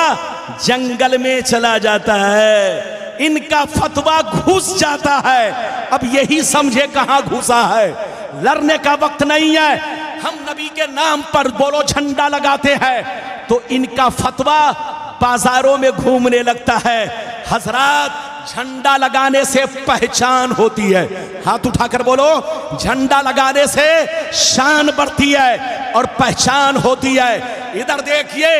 जंगल में चला जाता है, इनका फतवा घुस जाता है। अब यही समझे कहां घुसा है, लड़ने का वक्त नहीं है। हम नबी के नाम पर बोलो झंडा लगाते हैं तो इनका फतवा बाजारों में घूमने लगता है। हजरात, झंडा लगाने से पहचान होती है। हाथ उठाकर बोलो, झंडा लगाने से शान बढ़ती है और पहचान होती है। इधर देखिए,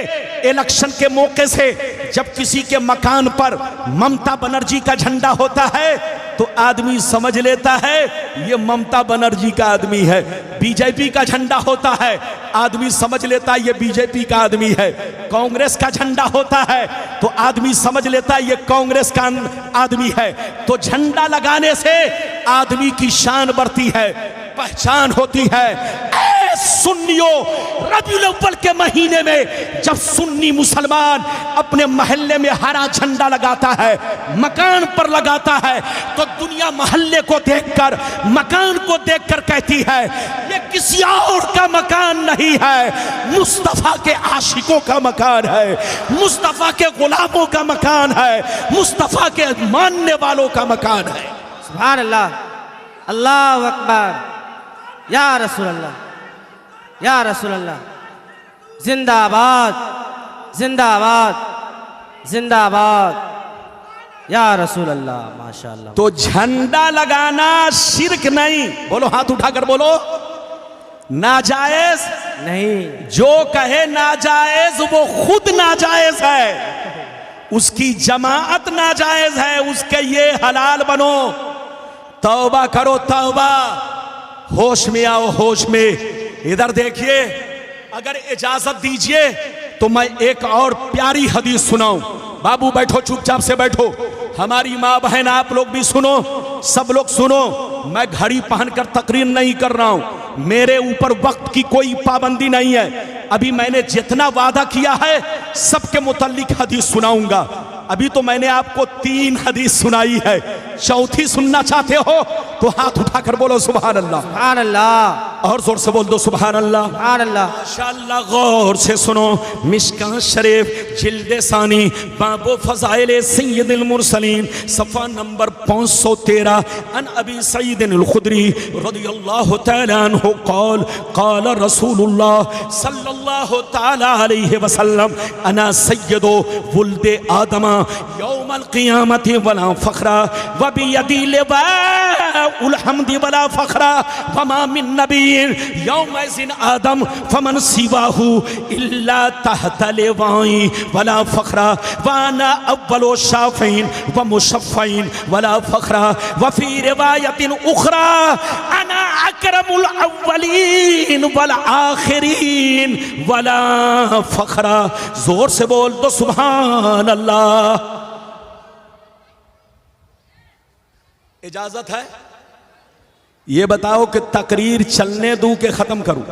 इलेक्शन के मौके से जब किसी के मकान पर ममता बनर्जी का झंडा होता है तो आदमी समझ लेता है ये ममता बनर्जी का आदमी है। बीजेपी का झंडा होता है, आदमी समझ लेता है ये बीजेपी का आदमी है। कांग्रेस का झंडा होता है तो आदमी समझ लेता है ये कांग्रेस का आदमी है। तो झंडा लगाने से आदमी की शान बढ़ती है, पहचान होती है। सुन्नियों, रबीउल अव्वल के महीने में जब सुन्नी मुसलमान अपने मोहल्ले में हरा झंडा लगाता है, मकान पर लगाता है, तो दुनिया मोहल्ले को देखकर, मकान को देखकर कहती है ये किसी और का मकान नहीं है, मुस्तफा के आशिकों का मकान है, मुस्तफा के गुलामों का मकान है, मुस्तफा के मानने वालों का मकान है। सुभान अल्लाह, अल्लाहु अकबर, या रसूल अल्लाह, या रसूल अल्लाह, जिंदाबाद जिंदाबाद जिंदाबाद, या रसूल अल्लाह, माशाअल्लाह। तो झंडा लगाना शिर्क नहीं, बोलो हाथ उठाकर बोलो, नाजायज नहीं। जो कहे नाजायज वो खुद नाजायज है, उसकी जमाअत नाजायज है, उसके ये हलाल बनो। तौबा करो, तौबा, होश में आओ, होश में। इधर देखिए, अगर इजाजत दीजिए तो मैं एक और प्यारी हदीस सुनाऊं। बाबू बैठो, चुपचाप से बैठो, हमारी माँ बहन आप लोग भी सुनो, सब लोग सुनो। मैं घड़ी पहनकर तकरीर नहीं कर रहा हूं, मेरे ऊपर वक्त की कोई पाबंदी नहीं है। अभी मैंने जितना वादा किया है सबके मुताल्लिक हदीस सुनाऊंगा। अभी तो मैंने आपको 3 हदीस सुनाई है, चौथी सुनना चाहते हो तो हाथ उठाकर बोलो सुभान अल्लाह। सुभान अल्लाह, और जोर से बोल दो सुभान अल्लाह। सुभान अल्लाह। माशाअल्लाह, गौर से सुनो। मिशकात शरीफ जिल्द सानी, बाबो फज़ाइल सय्यदुल मुरसलीन, सफ़ा नंबर 513, अन अबी सईद अल खुदरी रज़ियल्लाहु तआला अन्हु क़ाल क़ाल रसूलुल्लाह सल्लल्लाहु तआला अलैहि वसल्लम अना सय्यदु वुल्दे आदम यौमल क़ियामति वला फ़ख्रा व बियदी लिवाउल हम्दि वला फ़ख्रा वमा मिन नबिय्यिन यौमइज़िन आदम फमन सिवाहु इल्ला तहता लिवाई वला फ़ख्रा व अना अव्वलु शाफ़ीन व मुशफ़्फ़ीन वला फ़ख्रा व फ़ी रिवायतिन उख़रा अना अकरमुल अव्वलीन वल आख़िरीन वला फ़ख्रा। जोर से बोल दो सुभान अल्लाह। इजाजत है? ये बताओ कि तकरीर चलने दूं कि खत्म करूं?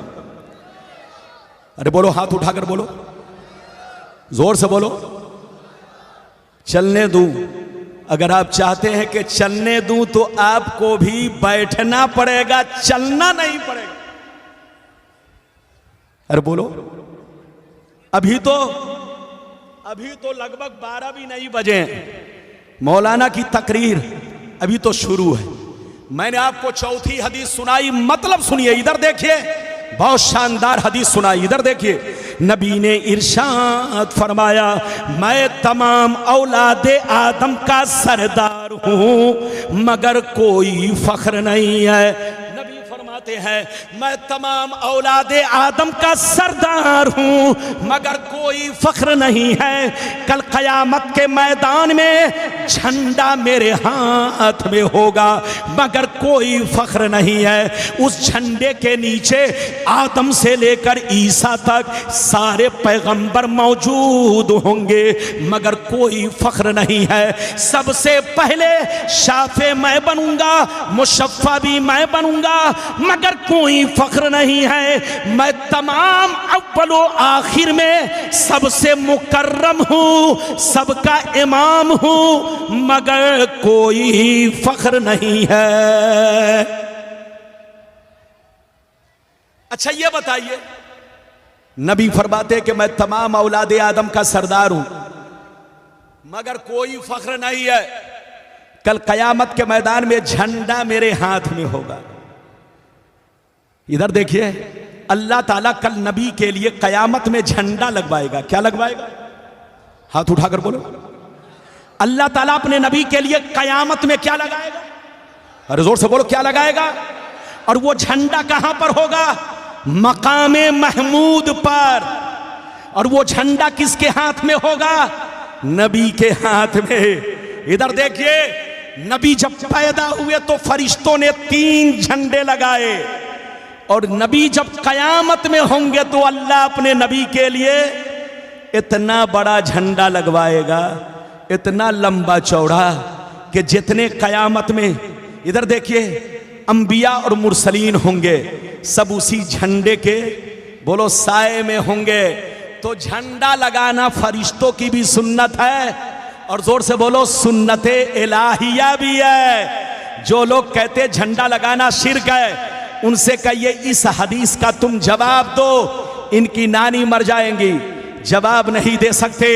अरे बोलो, हाथ उठाकर बोलो, जोर से बोलो। चलने दूं। अगर आप चाहते हैं कि चलने दूं तो आपको भी बैठना पड़ेगा, चलना नहीं पड़ेगा। अरे बोलो। अभी तो लगभग 12 भी नहीं बजे, मौलाना की तकरीर अभी तो शुरू है। मैंने आपको चौथी हदीस सुनाई, मतलब सुनिए, इधर देखिए, बहुत शानदार हदीस सुनाई। इधर देखिए, नबी ने इरशाद फरमाया, मैं तमाम औलादे आदम का सरदार हूं मगर कोई फख्र नहीं है। नबी फरमाते फरमाते हैं मैं तमाम औलादे आदम का सरदार हूं मगर कोई फख्र नहीं है। कल क़यामत के मैदान में झंडा मेरे हाथ में होगा मगर कोई फख्र नहीं है। उस झंडे के नीचे आदम से लेकर ईसा तक सारे पैगंबर मौजूद होंगे मगर कोई फख्र नहीं है। सबसे पहले शाफे मैं बनूंगा, मुशफ़्फ़ा भी मैं बनूंगा मगर कोई फख्र नहीं है। मैं तमाम अव्वलो आखिर में सबसे मुकर्रम हूं, सबका इमाम हूं मगर कोई फख्र नहीं है। अच्छा ये बताइए, नबी फरमाते कि मैं तमाम औलादे आदम का सरदार हूं मगर कोई फख्र नहीं है। कल कयामत के मैदान में झंडा मेरे हाथ में होगा। इधर देखिए, अल्लाह ताला कल नबी के लिए कयामत में झंडा लगवाएगा। क्या लगवाएगा? हाथ उठाकर बोलो। अल्लाह ताला अपने नबी के लिए कयामत में क्या लगाएगा? अरे जोर से बोलो, क्या लगाएगा? और वो झंडा कहां पर होगा? मकामे महमूद पर। और वो झंडा किसके हाथ में होगा? नबी के हाथ में। इधर देखिए, नबी जब पैदा हुए तो फरिश्तों ने 3 झंडे लगाए और नबी जब कयामत में होंगे तो अल्लाह अपने नबी के लिए इतना बड़ा झंडा लगवाएगा, इतना लंबा चौड़ा कि जितने कयामत में, इधर देखिए, अंबिया और मुरसलीन होंगे सब उसी झंडे के बोलो साए में होंगे। तो झंडा लगाना फरिश्तों की भी सुन्नत है और जोर से बोलो सुन्नते इलाहिया भी है। जो लोग कहते झंडा लगाना शिर्क है उनसे कहिए इस हदीस का तुम जवाब दो, इनकी नानी मर जाएंगी। जवाब नहीं दे सकते।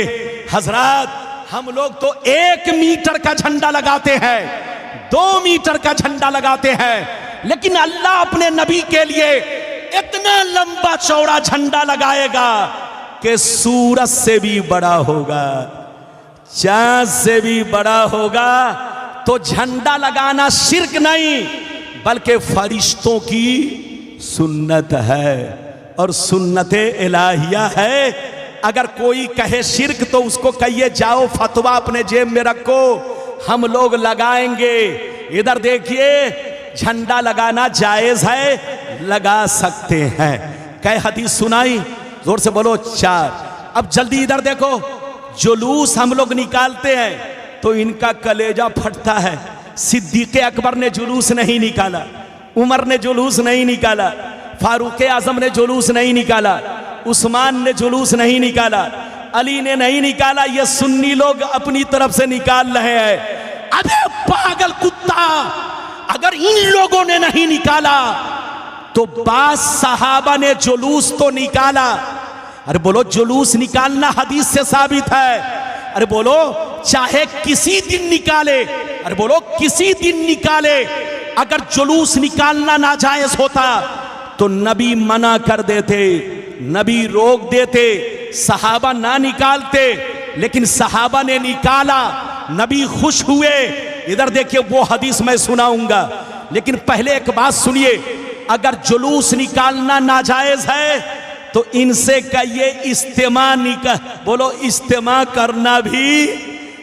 हजरात, हम लोग तो 1 मीटर का झंडा लगाते हैं, 2 मीटर का झंडा लगाते हैं, लेकिन अल्लाह अपने नबी के लिए इतना लंबा चौड़ा झंडा लगाएगा कि सूरज से भी बड़ा होगा, चांद से भी बड़ा होगा। तो झंडा लगाना शिर्क नहीं बल्कि फरिश्तों की सुन्नत है और सुन्नते इलाहिया है। अगर कोई कहे शिर्क तो उसको कहिए जाओ फतवा अपने जेब में रखो, हम लोग लगाएंगे। इधर देखिए, झंडा लगाना जायज है, लगा सकते हैं। कै हदीस सुनाई? जोर से बोलो 4। अब जल्दी इधर देखो, जुलूस हम लोग निकालते हैं तो इनका कलेजा फटता है। सिद्दीक़ अकबर ने जुलूस नहीं निकाला, उमर ने जुलूस नहीं निकाला, फारूक आजम ने जुलूस नहीं निकाला, उस्मान ने जुलूस नहीं निकाला, अली ने नहीं निकाला। ये सुन्नी लोग अपनी तरफ से निकाल रहे हैं। अबे पागल कुत्ता, अगर इन लोगों ने नहीं निकाला तो बास सहाबा ने जुलूस तो निकाला। अरे बोलो, जुलूस निकालना हदीस से साबित है। अरे बोलो, चाहे किसी दिन निकाले, अरे बोलो किसी दिन निकाले। अगर जुलूस निकालना नाजायज होता तो नबी मना कर देते, नबी रोक देते, सहाबा ना निकालते, लेकिन सहाबा ने निकाला, नबी खुश हुए। इधर देखिए, वो हदीस मैं सुनाऊंगा, लेकिन पहले एक बात सुनिए। अगर जुलूस निकालना नाजायज है तो इनसे कहिए इस्तेमा बोलो इस्तेमा करना भी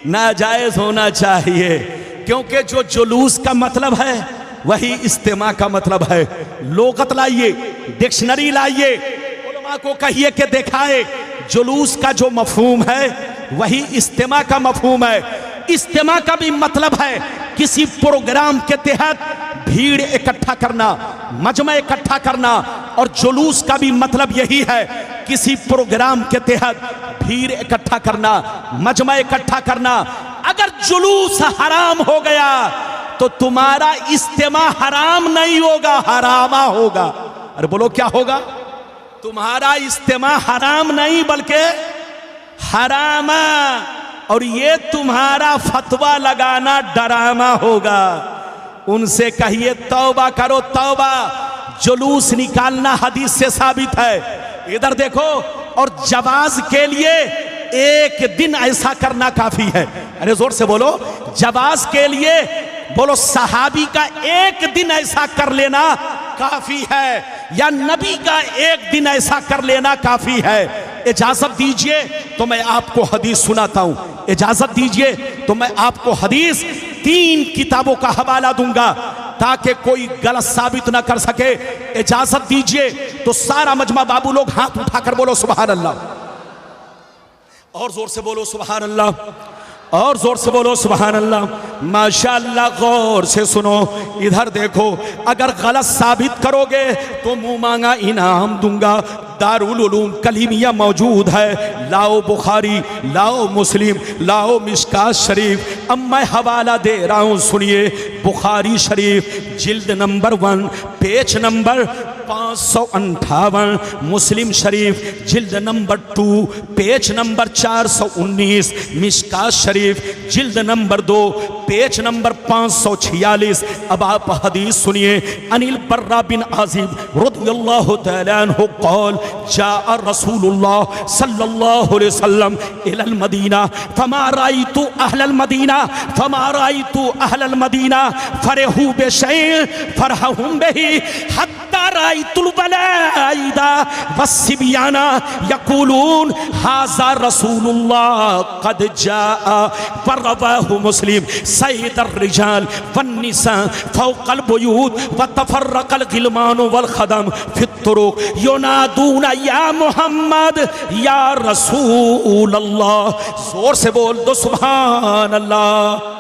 नाजायज होना चाहिए, क्योंकि जो जुलूस का मतलब है वही इस्तेमा का मतलब है। लोगत लाइए, डिक्शनरी लाइए, उलमा को कहिए कि दिखाए जुलूस का जो मफहूम है वही इस्तेमा का मफहूम है। इस्तेमा का भी मतलब है किसी प्रोग्राम के तहत भीड़ इकट्ठा करना, मजमा इकट्ठा करना, और जुलूस का भी मतलब यही है किसी प्रोग्राम के तहत भीड़ इकट्ठा करना, मजमा इकट्ठा करना। अगर जुलूस हराम हो गया तो तुम्हारा इस्तेमा हराम नहीं होगा, हरामा होगा। अरे बोलो क्या होगा? तुम्हारा इस्तेमा हराम नहीं बल्कि हरामा, और ये तुम्हारा फतवा लगाना डरामा होगा। उनसे कहिए तौबा करो, तौबा। जुलूस निकालना हदीस से साबित है। इधर देखो, और जवाज के लिए 1 दिन ऐसा करना काफी है। अरे जोर से बोलो, जवाज के लिए बोलो सहाबी का 1 दिन ऐसा कर लेना काफी है या नबी का एक दिन ऐसा कर लेना काफी है? इजाजत दीजिए तो मैं आपको हदीस सुनाता हूं। इजाजत दीजिए तो मैं आपको हदीस 3 किताबों का हवाला दूंगा ताकि कोई गलत साबित ना कर सके। इजाजत दीजिए तो सारा मजमा बाबू लोग हाथ उठाकर बोलो सुभान अल्लाह, और जोर से बोलो सुभान अल्लाह, और जोर से बोलो सुभान अल्लाह। माशाअल्लाह, गौर से सुनो, इधर देखो। अगर गलत साबित करोगे तो मुंह मांगा इनाम दूंगा। दारुल उलूम कलीमिया मौजूद है, लाओ बुखारी, लाओ मुस्लिम, लाओ मिशकात शरीफ। अब मैं हवाला दे रहा हूं, सुनिए। बुखारी शरीफ जिल्द नंबर 1 पेज नंबर 558, मुस्लिम शरीफ जिल्द नंबर 2 पेज नंबर 419, मिशकात शरीफ जिल्द नंबर 2 पेज नंबर 546। अब आप हदीस सुनिए। अनिल बर्रा बिन आजिब रज़ियल्लाहु तआला अन्हु क़ाल जाअ रसूलुल्लाह सल्लल्लाहु अलैहि वसल्लम इलल Medina फमा Rythu अहलल Medina फमा Rythu अहलल Medina फरहू बिशैइन फरहहुम बिही हत्ता रायतुल बलाइदा वस्सिबियाना यक़ूलून हाज़ा रसूलुल्लाह क़द जाअ। फरवाहु मुस्लिम। सय्यदुर रिजाल वन्निसा फ़ौक़ल बुयूत व तफ़र्रक़ल ग़िलमान वल ख़दम फ़ित तुरुक़ युनादूना या मोहम्मद या रसूल अल्लाह। जोर से बोल दो सुभान अल्लाह।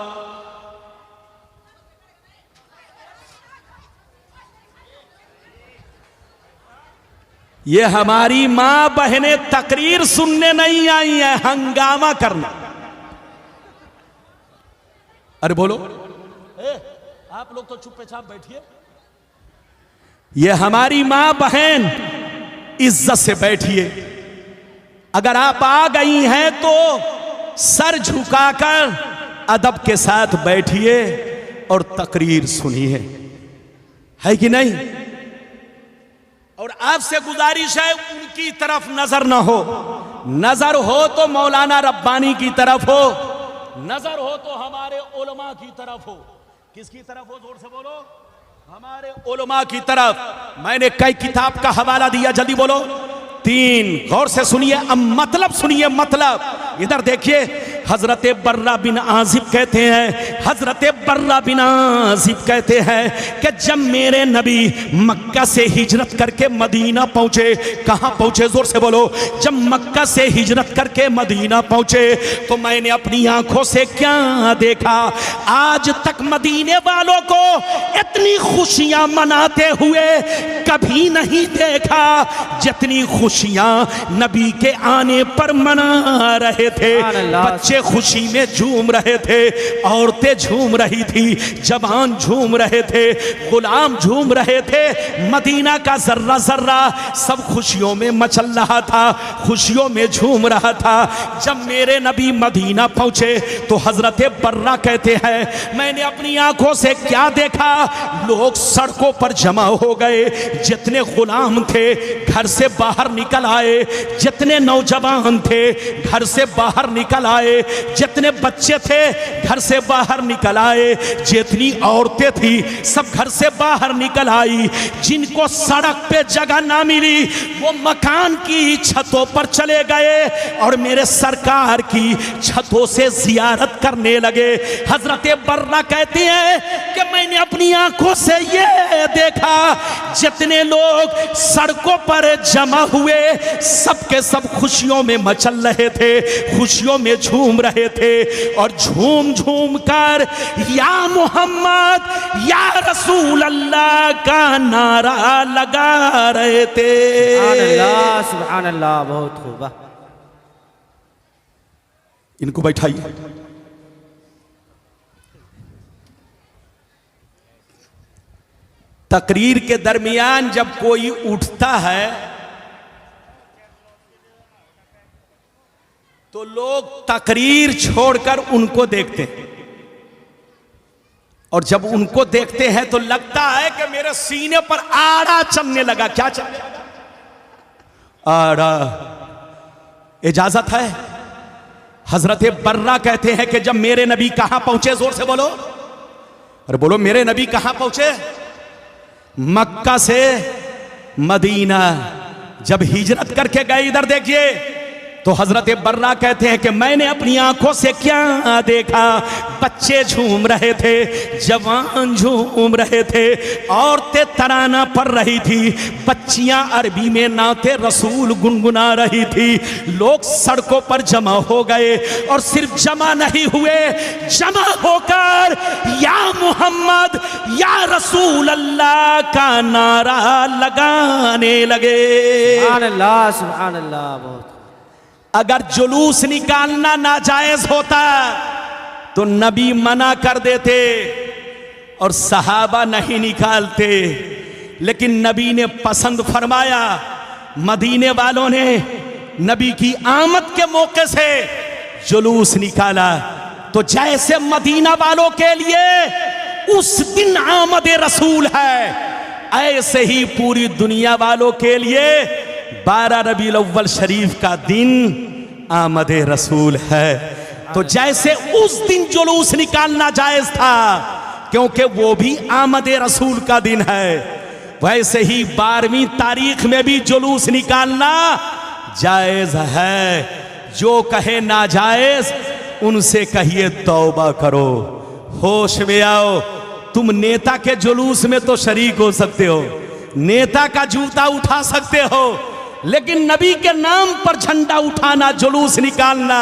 ये हमारी मां बहनें तकरीर सुनने नहीं आई हैं, हंगामा करना। अरे बोलो, आप लोग तो चुपचाप बैठिए। ये हमारी मां बहन, इज्जत से बैठिए। अगर आप आ गई हैं तो सर झुकाकर अदब के साथ बैठिए और तकरीर सुनिए, है कि नहीं? और आपसे गुजारिश है उनकी तरफ नजर ना हो। नजर हो तो मौलाना रब्बानी की तरफ हो, नजर हो तो हमारे उलमा की तरफ हो। किसकी तरफ हो? जोर से बोलो। हमारे उलमा की तरफ। मैंने कई किताब का हवाला दिया, जल्दी बोलो। 3। गौर से सुनिए, अब मतलब सुनिए। मतलब इधर देखिए। हजरत बर्रा बिन आजिब कहते हैं, हजरत बर्रा बिन आजिब कहते हैं कि जब मेरे नबी मक्का से हिजरत करके मदीना पहुंचे। कहां पहुंचे? जोर से बोलो। जब मक्का से हिजरत करके मदीना पहुंचे तो मैंने अपनी आंखों से क्या देखा? आज तक मदीने वालों को इतनी खुशियां मनाते हुए कभी नहीं देखा जितनी खुशियां नबी के आने पर मना रहे थे। बच्चे खुशी में झूम रहे थे, औरतें झूम रही थी, जवान झूम रहे थे, गुलाम झूम रहे थे। मदीना का जर्रा जर्रा सब खुशियों में मचल रहा था, खुशियों में झूम रहा था। जब मेरे नबी मदीना पहुंचे तो हजरत बर्रा कहते हैं मैंने अपनी आंखों से क्या देखा? लोग सड़कों पर जमा हो गए। जितने गुलाम थे घर से बाहर निकल आए, जितने नौजवान थे घर से बाहर निकल आए, जितने बच्चे थे घर से बाहर निकल आए, जितनी औरतें थी सब घर से बाहर निकल आई। जिनको सड़क पे जगह ना मिली वो मकान की छतों पर चले गए और मेरे सरकार की छतों से जियारत करने लगे। हजरत बर्रा कहते हैं कि मैंने अपनी आंखों से ये देखा, जितने लोग सड़कों पर जमा हुए सबके सब खुशियों में मचल रहे थे, खुशियों में झूम रहे थे और झूम झूम कर या मोहम्मद या रसूल अल्लाह का नारा लगा रहे थे। सुभान अल्लाह, सुभान अल्लाह, बहुत खूब। इनको बैठाइए। तकरीर के दरमियान जब कोई उठता है तो लोग तकरीर छोड़कर उनको देखते हैं, और जब उनको देखते हैं तो लगता है कि मेरे सीने पर आड़ा चलने लगा। क्या चलने लगा? आड़ा। इजाजत है? हजरत बर्रा कहते हैं कि जब मेरे नबी कहां पहुंचे? जोर से बोलो। अरे बोलो, मेरे नबी कहां पहुंचे? मक्का से मदीना जब हिजरत करके गए, इधर देखिए तो हजरत बर्रा कहते हैं कि मैंने अपनी आंखों से क्या देखा, बच्चे झूम रहे थे, जवान झूम रहे थे, औरतें तराना पढ़ रही थी, बच्चियां अरबी में नाते रसूल गुनगुना रही थी, लोग सड़कों पर जमा हो गए और सिर्फ जमा नहीं हुए, जमा होकर या मोहम्मद या रसूल अल्लाह का नारा लगाने लगे। सुभान अल्लाह, सुभान अल्लाह। बहुत अगर जुलूस निकालना नाजायज होता तो नबी मना कर देते और सहाबा नहीं निकालते, लेकिन नबी ने पसंद फरमाया। मदीने वालों ने नबी की आमद के मौके से जुलूस निकाला, तो जैसे मदीना वालों के लिए उस दिन आमद रसूल है, ऐसे ही पूरी दुनिया वालों के लिए 12 रबीउल अव्वल शरीफ का दिन आमद रसूल है। तो जैसे उस दिन जुलूस निकालना जायज था क्योंकि वो भी आमद रसूल का दिन है, वैसे ही 12वीं तारीख में भी जुलूस निकालना जायज है। जो कहे नाजायज उनसे कहिए तौबा करो, होश में आओ। तुम नेता के जुलूस में तो शरीक हो सकते हो, नेता का जूता उठा सकते हो, लेकिन नबी के नाम पर झंडा उठाना, जुलूस निकालना,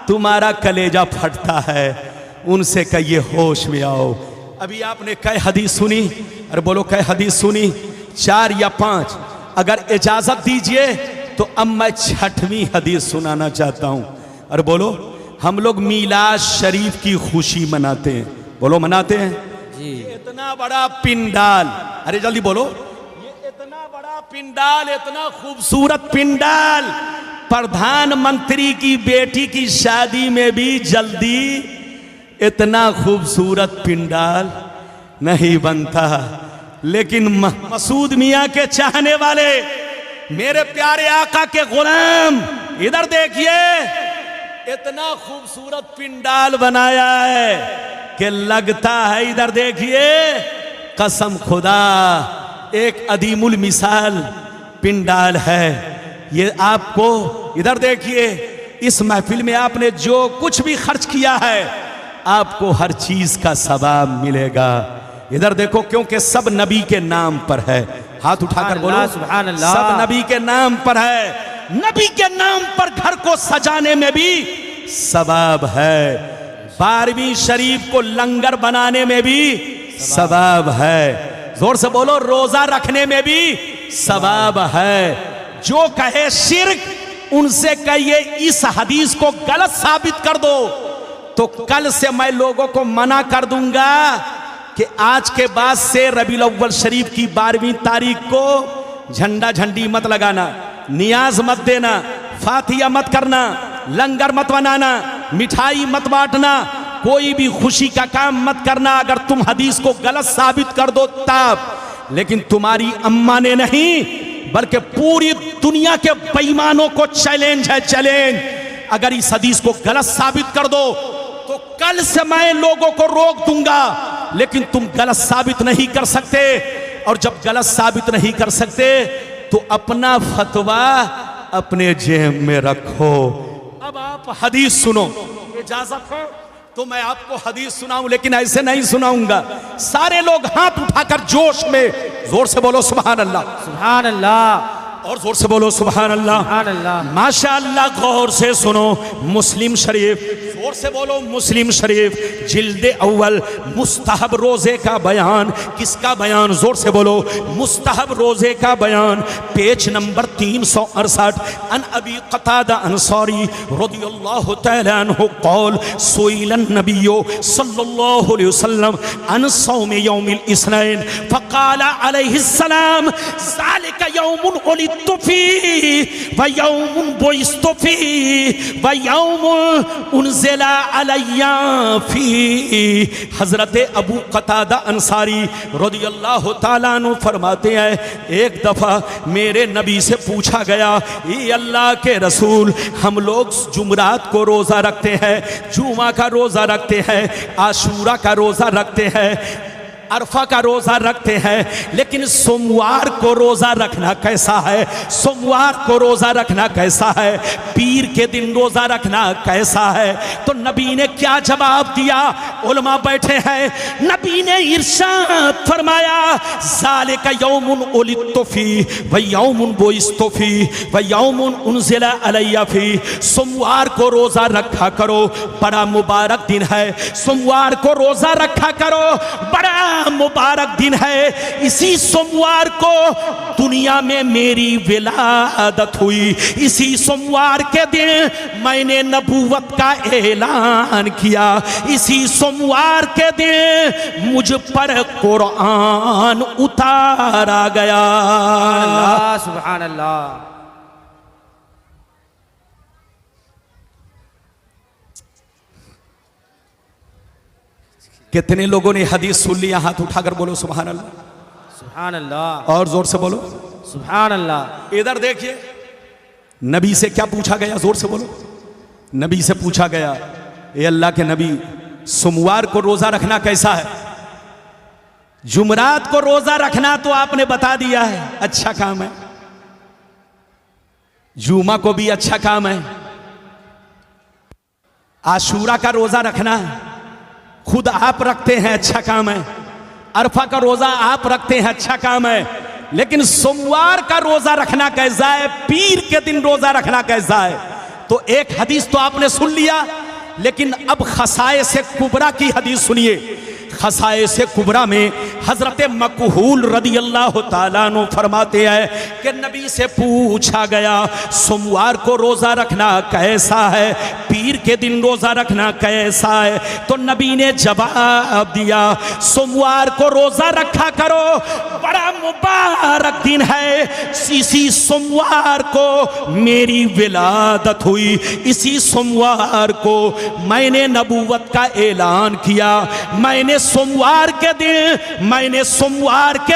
तुम्हारा कलेजा फटता है। उनसे कहिए होश में आओ। अभी आपने कई हदीस सुनी, अरे बोलो कई हदीस सुनी, 4 या 5। अगर इजाजत दीजिए तो अब मैं 6वीं हदीस सुनाना चाहता हूं। अरे बोलो, हम लोग मीलाद शरीफ की खुशी मनाते हैं, बोलो मनाते हैं जी। इतना बड़ा पिंडाल, अरे जल्दी बोलो, इतना बड़ा पिंडाल, इतना खूबसूरत पिंडाल, प्रधानमंत्री की बेटी की शादी में भी जल्दी इतना खूबसूरत पिंडाल नहीं बनता। लेकिन मसूद मियां के चाहने वाले, मेरे प्यारे आका के गुलाम, इधर देखिए, इतना खूबसूरत पिंडाल बनाया है कि लगता है, इधर देखिए, कसम खुदा एक अदीमुल मिसाल पिंडाल है ये। आपको इधर देखिए, इस महफिल में आपने जो कुछ भी खर्च किया है आपको हर चीज का सवाब मिलेगा। इधर देखो, क्योंकि सब नबी के नाम पर है। हाथ उठाकर बोलो सुभान अल्लाह। सब नबी के नाम पर है। नबी के नाम पर घर को सजाने में भी सवाब है, 12वीं शरीफ को लंगर बनाने में भी सवाब है, जोर से बोलो रोजा रखने में भी सवाब है। जो कहे शिर्क उनसे कहिए इस हदीस को गलत साबित कर दो, तो कल से मैं लोगों को मना कर दूंगा कि आज के बाद से रबीउल अव्वल शरीफ की 12वीं तारीख को झंडा झंडी मत लगाना, नियाज मत देना, फातिया मत करना, लंगर मत बनाना, मिठाई मत बांटना, कोई भी खुशी का काम मत करना। अगर तुम हदीस को गलत साबित कर दो तब, लेकिन तुम्हारी अम्मा ने नहीं बल्कि पूरी दुनिया के बेईमानों को चैलेंज है, चैलेंज। अगर इस हदीस को गलत साबित कर दो तो कल से मैं लोगों को रोक दूंगा, लेकिन तुम गलत साबित नहीं कर सकते। और जब गलत साबित नहीं कर सकते तो अपना फतवा अपने जेब में रखो। अब आप हदीस सुनो, इजाजत है तो मैं आपको हदीस सुनाऊं, लेकिन ऐसे नहीं सुनाऊंगा। सारे लोग हाथ उठाकर जोश में जोर से बोलो सुभान अल्लाह, सुभान अल्लाह, और जोर से बोलो सुभान अल्लाह, सुभान अल्लाह। माशाअल्लाह। गौर से सुनो, मुस्लिम शरीफ, जोर से बोलो मुस्लिम शरीफ, जिल्द अव्वल, मुस्तहब रोजे का बयान। किसका बयान? जोर से बोलो, मुस्तहब रोजे का बयान, पेज नंबर 368। अन अबी क़तादा अंसारी रज़ियल्लाहु तआला अन्हु क़ाल सुइलन नबिय्यु सल्लल्लाहु अलैहि वसल्लम अन सौम यौमिल इस्नैन फ़क़ाल अलैहिस्सलाम ज़ालिका यौमुन उलिदतु फ़ीहि व यौमुन बुइस्तु फ़ीहि व यौमुन उनज़िला अलैया फ़ीहि। हज़रत अबू क़तादा अंसारी रज़ियल्लाहु तआला अन्हु फरमाते हैं, एक दफ़ा मेरे नबी से पूछा गया, ये अल्लाह के रसूल, हम लोग जुमरात को रोज़ा रखते हैं, जुमा का रोज़ा रखते हैं, आशूरा का रोज़ा रखते हैं, अरफा का रोजा रखते हैं, लेकिन सोमवार को रोजा रखना कैसा है, सोमवार को रोजा रखना कैसा है, पीर के दिन रोजा रखना कैसा है। तो नबी ने क्या जवाब दिया, उलमा बैठे हैं, नबी ने इरशाद फरमाया, ज़ालिका यौमुन उलिदतु फी व यौमुन बुइस्तु फी व यौमुन उनज़िला अलैया फी। सोमवार को रोजा रखा करो, बड़ा मुबारक दिन है। सोमवार को रोजा रखा करो, बड़ा मुबारक दिन है। इसी सोमवार को दुनिया में मेरी विलादत हुई, इसी सोमवार के दिन मैंने नबूवत का ऐलान किया, इसी सोमवार के दिन मुझ पर कुरान उतारा गया। सुभान अल्लाह। कितने लोगों ने हदीस सुन लिया, हाथ उठाकर बोलो सुभान अल्लाह। सुभान अल्लाह। और जोर से बोलो सुभान अल्लाह। इधर देखिए, नबी से क्या पूछा गया, जोर से बोलो। नबी से पूछा गया, ए अल्लाह के नबी, सोमवार को रोजा रखना कैसा है? जुमरात को रोजा रखना तो आपने बता दिया है, अच्छा काम है। जुमा को भी अच्छा काम है। आशूरा का रोजा रखना खुद आप रखते हैं, अच्छा काम है। अरफा का रोजा आप रखते हैं, अच्छा काम है। लेकिन सोमवार का रोजा रखना कैसा है, पीर के दिन रोजा रखना कैसा है? तो एक हदीस तो आपने सुन लिया, लेकिन अब खसाए से कुबरा की हदीस सुनिए। खसाए से कुबरा में हजरत मकहूल रदी अल्लाह ताला अन्हु फरमाते हैं कि नबी से पूछा गया, सोमवार को रोजा रखना कैसा है, पीर के दिन रोजा रखना कैसा है? तो नबी ने जवाब दिया, सोमवार को रोजा रखा करो, बड़ा मुबारक दिन है। इसी सोमवार को मेरी विलादत हुई, इसी सोमवार को मैंने नबूवत का ऐलान किया। मैंने सोमवार के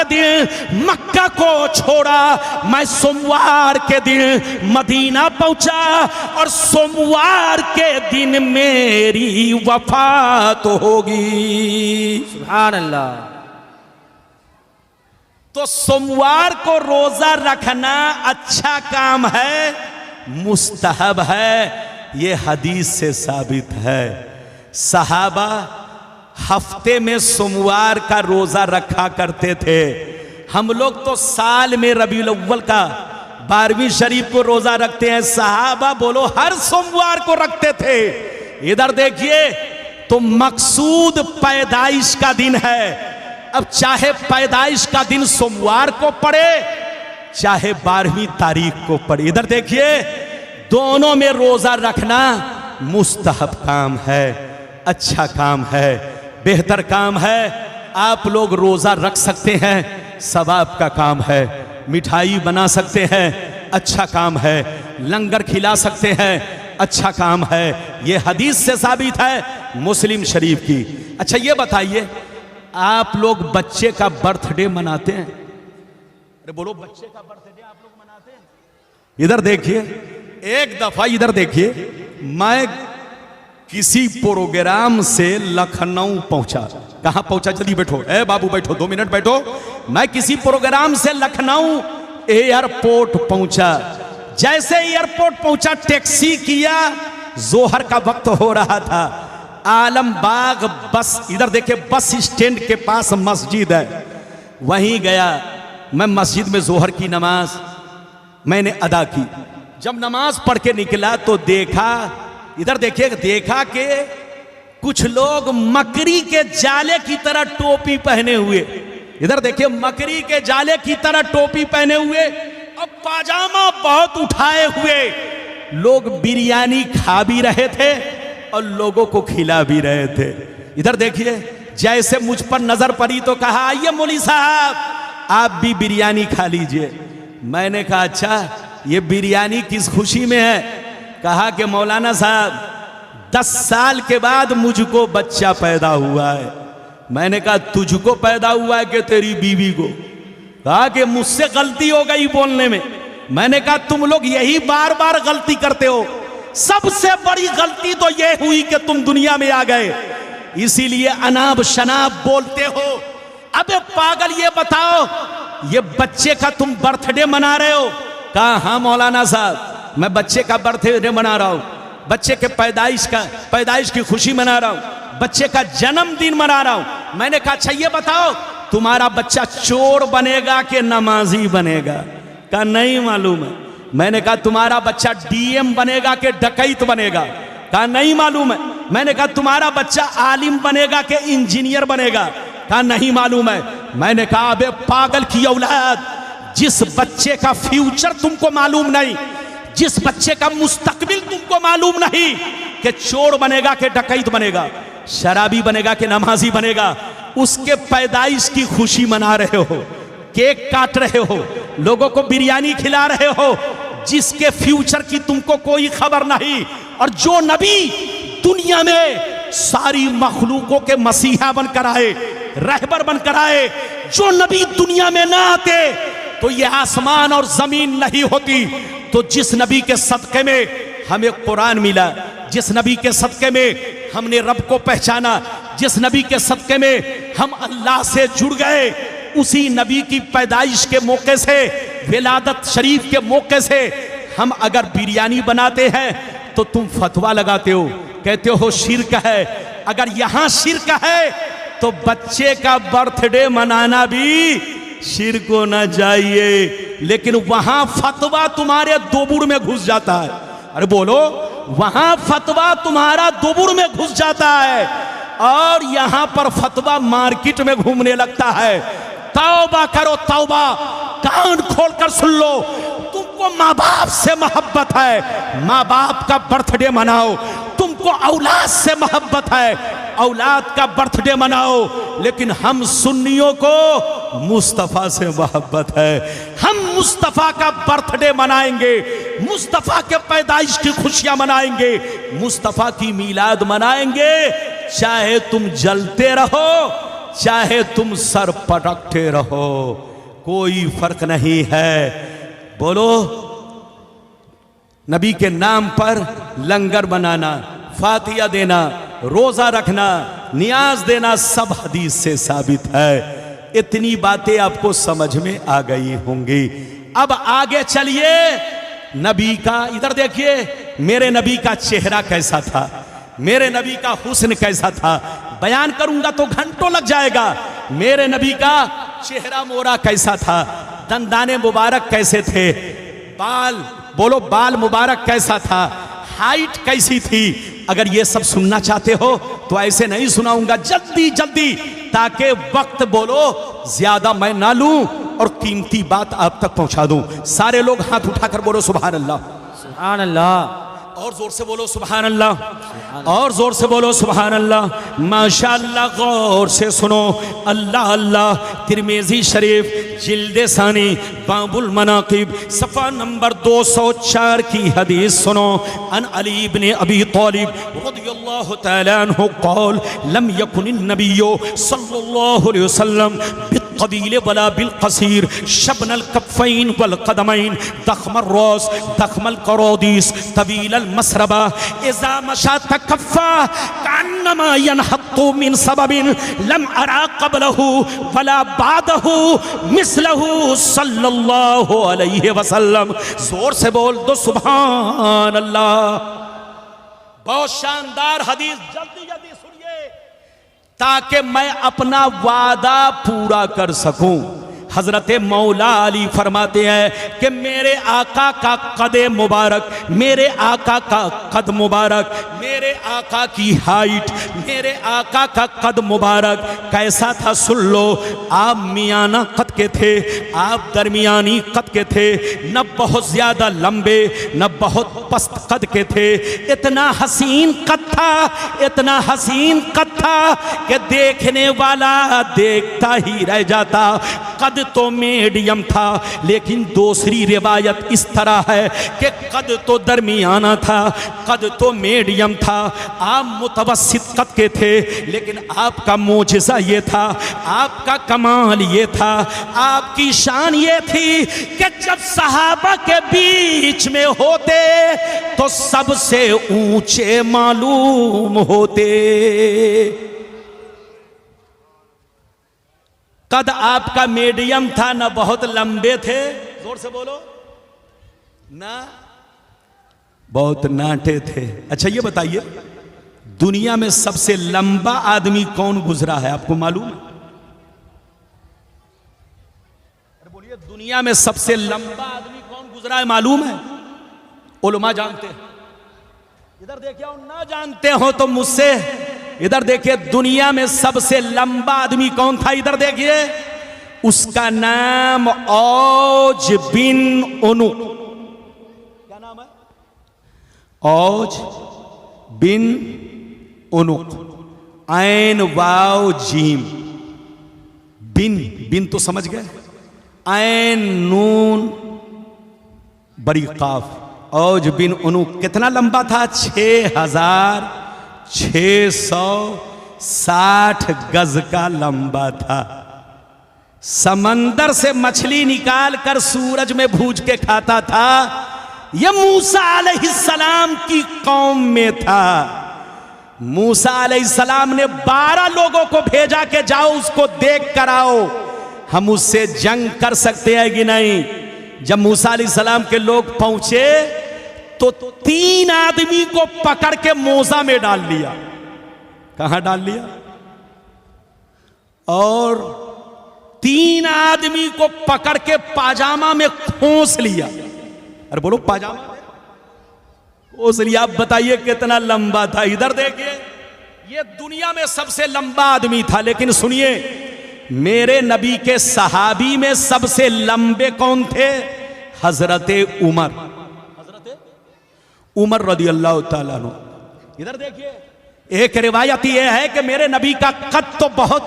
दिन मक्का को छोड़ा, मैं सोमवार के दिन मदीना पहुंचा और सोमवार के दिन मेरी वफात होगी। सुभान अल्लाह। तो सोमवार को रोजा रखना अच्छा काम है, मुस्तहब है, यह हदीस से साबित है। सहाबा हफ्ते में सोमवार का रोजा रखा करते थे। हम लोग तो साल में रबीउल अव्वल का 12वीं शरीफ को रोजा रखते हैं, सहाबा बोलो हर सोमवार को रखते थे। इधर देखिए, तो मकसूद पैदाइश का दिन है। अब चाहे पैदाइश का दिन सोमवार को पड़े, चाहे 12वीं तारीख को पड़े, इधर देखिए, दोनों में रोजा रखना मुस्तहब काम है, अच्छा काम है, बेहतर काम है। आप लोग रोजा रख सकते हैं, सवाब का काम है। मिठाई बना सकते हैं, अच्छा काम है। लंगर खिला सकते हैं, अच्छा काम है। यह हदीस से साबित है, मुस्लिम शरीफ की। अच्छा ये बताइए, आप लोग बच्चे का बर्थडे मनाते हैं? अरे बोलो, बच्चे का बर्थडे आप लोग मनाते हैं? इधर देखिए, एक दफा इधर देखिए, मैं किसी प्रोग्राम से लखनऊ पहुंचा। कहां पहुंचा? जल्दी बैठो, ए बाबू बैठो, 2 मिनट बैठो। मैं किसी प्रोग्राम से लखनऊ एयरपोर्ट पहुंचा। जैसे एयरपोर्ट पहुंचा, टैक्सी किया, जोहर का वक्त हो रहा था। आलमबाग बस, इधर देखिए, बस स्टैंड के पास मस्जिद है, वहीं गया। मैं मस्जिद में जोहर की नमाज मैंने अदा की। जब नमाज पढ़ के निकला तो देखा, इधर देखिए, देखा कि कुछ लोग मकड़ी के जाले की तरह टोपी पहने हुए, इधर देखिए, मकड़ी के जाले की तरह टोपी पहने हुए और पाजामा बहुत उठाए हुए लोग बिरयानी खा भी रहे थे और लोगों को खिला भी रहे थे। इधर देखिए, जैसे मुझ पर नजर पड़ी तो कहा, आइए मौलवी साहब, आप भी बिरयानी खा लीजिए। मैंने कहा, अच्छा ये बिरयानी किस खुशी में है? कहा कि मौलाना साहब, 10 साल के बाद मुझको बच्चा पैदा हुआ है। मैंने कहा, तुझको पैदा हुआ है कि तेरी बीवी को? कहा कि मुझसे गलती हो गई बोलने में। मैंने कहा, तुम लोग यही बार बार गलती करते हो। सबसे बड़ी गलती तो यह हुई कि तुम दुनिया में आ गए, इसीलिए अनाब शनाब बोलते हो। अबे पागल ये बताओ, ये बच्चे का तुम बर्थडे मना रहे हो? कहा हाँ मौलाना साहब, मैं बच्चे का बर्थडे मना रहा हूं, बच्चे के पैदाइश की खुशी मना रहा हूं, बच्चे का जन्मदिन मना रहा हूं। मैंने कहा अच्छा ये बताओ, तुम्हारा बच्चा चोर बनेगा कि नमाजी बनेगा? कहा नहीं मालूम है। मैंने कहा तुम्हारा बच्चा डीएम बनेगा कि डकैत बनेगा? कहा नहीं मालूम है। मैंने कहा तुम्हारा बच्चा आलिम बनेगा कि इंजीनियर बनेगा? कहा नहीं मालूम है। मैंने कहा अबे पागल की औलाद, जिस बच्चे का फ्यूचर तुमको मालूम नहीं, जिस बच्चे का मुस्तकबिल तुमको मालूम नहीं कि चोर बनेगा कि डकैत बनेगा, शराबी बनेगा कि नमाजी बनेगा, उसके पैदाइश की खुशी मना रहे हो, केक काट रहे हो, लोगों को बिरयानी खिला रहे हो, जिसके फ्यूचर की तुमको कोई खबर नहीं। और जो नबी दुनिया में सारी मखलूकों के मसीहा बनकर आए, रहबर बनकर आए, जो नबी दुनिया में ना आते तो ये आसमान और जमीन नहीं होती। तो जिस नबी के सदक़े में हमें कुरान मिला, जिस नबी के सदक़े में हमने रब को पहचाना, जिस नबी के सदक़े में हम अल्लाह से जुड़ गए, उसी नबी की पैदाइश के मौके से, विलादत शरीफ के मौके से हम अगर बिरयानी बनाते हैं तो तुम फतवा लगाते हो, कहते हो शिर्क है। अगर यहां शिर्क है तो बच्चे का बर्थडे मनाना भी शिर्क होना चाहिए। लेकिन वहां फतवा तुम्हारे दोबुर में घुस जाता है। अरे बोलो, वहां फतवा तुम्हारा दोबुर में घुस जाता है और यहां पर फतवा मार्केट में घूमने लगता है। तौबा करो तौबा, कान खोलकर सुन लो। तुमको माँ बाप से मोहब्बत है, माँ बाप का बर्थडे मनाओ। तुमको औलाद से मोहब्बत है, औलाद का बर्थडे मनाओ। लेकिन हम सुन्नियों को मुस्तफ़ा से मोहब्बत है, हम मुस्तफ़ा का बर्थडे मनाएंगे, मुस्तफ़ा के पैदाइश की खुशियां मनाएंगे, मुस्तफ़ा की मीलाद मनाएंगे। चाहे तुम जलते रहो, चाहे तुम सर पटकते रहो, कोई फर्क नहीं है। बोलो, नबी के नाम पर लंगर बनाना, फातिया देना, रोजा रखना, नियाज देना, सब हदीस से साबित है। इतनी बातें आपको समझ में आ गई होंगी। अब आगे चलिए, नबी का इधर देखिए, मेरे नबी का चेहरा कैसा था, मेरे नबी का हुस्न कैसा था। बयान करूंगा तो घंटों लग जाएगा। मेरे नबी का चेहरा मोरा कैसा था, दंदाने मुबारक कैसे थे, बाल, बोलो बाल मुबारक कैसा था, हाइट कैसी थी। अगर ये सब सुनना चाहते हो तो ऐसे नहीं सुनाऊंगा, जल्दी जल्दी, ताकि वक्त बोलो ज्यादा मैं ना लूं और कीमती बात आप तक पहुंचा दूं। सारे लोग हाथ उठाकर बोलो सुभान अल्लाह, सुभान अल्लाह, और जोर से बोलो सुभान अल्लाह, और जोर से बोलो सुभान अल्लाह। माशाअल्लाह, गौर से सुनो। अल्लाह अल्लाह। तिरमिज़ी शरीफ जिल्द सानी बाबुल मनाकिब सफ़ा नंबर 204 की हदीस सुनो। अन अली इब्न अबी तालिब रज़ियल्लाहु तआला अन्हु क़ाल लम यकुनिन नबिय्यु सल्लल्लाहु अलैहि वसल्लम बित्तवील वला बिलक़सीर शबनल कफ़ैन वल क़दमैन दख़मर रास दख़मल क़रादीस तवील मसरबा इज़ा मशा तकफ़ा कान्नमा यनहत्तु मिन सबबिन लम अरा क़ब्लहु वला बादहु मिस्लहु सल्लल्लाहु अलैहि वसल्लम। जोर से बोल दो सुभान अल्लाह। बहुत शानदार हदीस, जल्दी जल्दी सुनिए ताकि मैं अपना वादा पूरा कर सकूं। हजरत मौला अली फरमाते हैं कि मेरे आका का कदे मुबारक, मेरे आका का कद मुबारक, मेरे आका की हाइट, मेरे आका का कद मुबारक कैसा था सुन लो। आप मियाना कद के थे, आप दरमियानी कद के थे, न बहुत ज्यादा लंबे न बहुत पस्त कद के थे। इतना हसीन कद था, इतना हसीन कद था कि देखने वाला देखता ही रह जाता। कद तो मीडियम था, लेकिन दूसरी रिवायत इस तरह है कि कद तो दरमियाना था, कद तो मीडियम था। आप मुतवस्सित कद के थे, लेकिन आपका मोजिज़ा ये था, आपका कमाल ये था, आपकी शान ये थी कि जब सहाबा के बीच में होते तो सबसे ऊंचे मालूम होते। कद आपका मीडियम था, न बहुत लंबे थे, जोर से बोलो, ना बहुत नाटे थे। अच्छा ये बताइए, दुनिया में सबसे लंबा आदमी कौन गुजरा है, आपको मालूम है? अरे बोलिए, दुनिया में सबसे लंबा आदमी कौन गुजरा है, मालूम है? उलमा जानते हैं? इधर देखिए, ना जानते हो तो मुझसे इधर देखिए, दुनिया में सबसे लंबा आदमी कौन था, इधर देखिए, उसका नाम औज बिन उनुक। क्या नाम है? औज बिन उनुक, ऐन वाव जीम, बिन, बिन तो समझ गए, ऐन नून बड़ी काफ, औज बिन उनुक। कितना लंबा था? 6660 गज का लंबा था। समंदर से मछली निकाल कर सूरज में भूज के खाता था। यह मूसा अलैहिस्सलाम की कौम में था। मूसा अलैहिस्सलाम ने 12 लोगों को भेजा कि जाओ उसको देख कर आओ, हम उससे जंग कर सकते हैं कि नहीं। जब मूसा अलैहिस्सलाम के लोग पहुंचे तो 3 आदमी को पकड़ के मोजा में डाल लिया। कहां डाल लिया? और 3 आदमी को पकड़ के पाजामा में खोस लिया। अरे बोलो, पाजामा में खोस लिया। आप बताइए कितना लंबा था। इधर देखिए, ये दुनिया में सबसे लंबा आदमी था। लेकिन सुनिए, मेरे नबी के सहाबी में सबसे लंबे कौन थे? हजरते उमर, हजरते उमर रदी अल्लाह ताला अन्हु। इधर देखिए, एक रिवायत यह है कि मेरे नबी का कद तो बहुत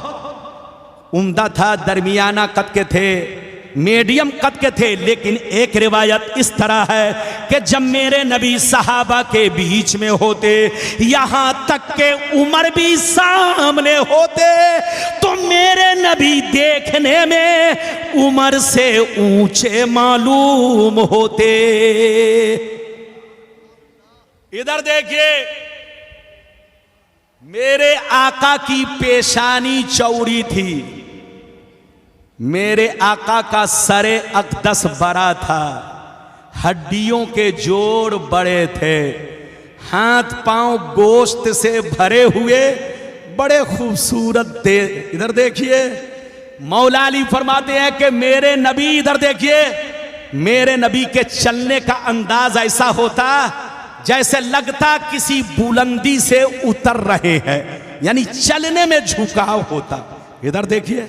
उम्दा था, दरमियाना कद के थे, मीडियम कद के थे। लेकिन एक रिवायत इस तरह है कि जब मेरे नबी सहाबा के बीच में होते, यहां तक के उमर भी सामने होते, तो मेरे नबी देखने में उमर से ऊंचे मालूम होते। इधर देखिए, मेरे आका की पेशानी चौड़ी थी, मेरे आका का सरे अक़दस बड़ा था, हड्डियों के जोड़ बड़े थे, हाथ पांव गोश्त से भरे हुए, बड़े खूबसूरत थे। इधर देखिए, मौला अली फरमाते हैं कि मेरे नबी, इधर देखिए, मेरे नबी के चलने का अंदाज ऐसा होता जैसे लगता किसी बुलंदी से उतर रहे हैं, यानी चलने में झुकाव होता। इधर देखिए,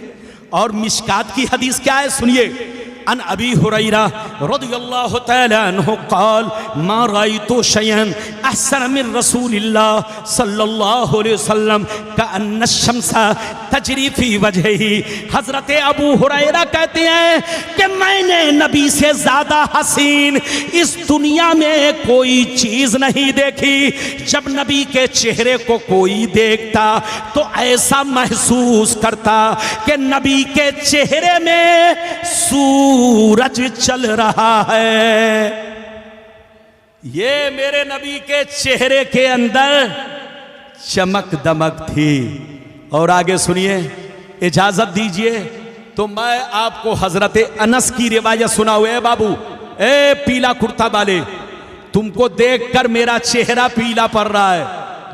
और मिशकात की हदीस क्या है, सुनिए। अन अबी हुरैरा रज़ियल्लाहु तआला अन्हु क़ाल मा रायतु शयअन अहसन मिन रसूलिल्लाह सल्लल्लाहु अलैहि वसल्लम कअन्न शम्सा तजरी फी वजहिही। हजरत अबू हुरैरा कहते हैं कि मैंने नबी से ज्यादा हसीन इस दुनिया में कोई चीज नहीं देखी। जब नबी के चेहरे को कोई देखता तो ऐसा महसूस करता कि नबी के चेहरे में सूरज चल रहा है। ये मेरे नबी के चेहरे के अंदर चमक दमक थी। और आगे सुनिए, इजाजत दीजिए तो मैं आपको हजरत अनस की रिवायत सुनाऊं। ए बाबू, ए पीला कुर्ता वाले, तुमको देखकर मेरा चेहरा पीला पड़ रहा है।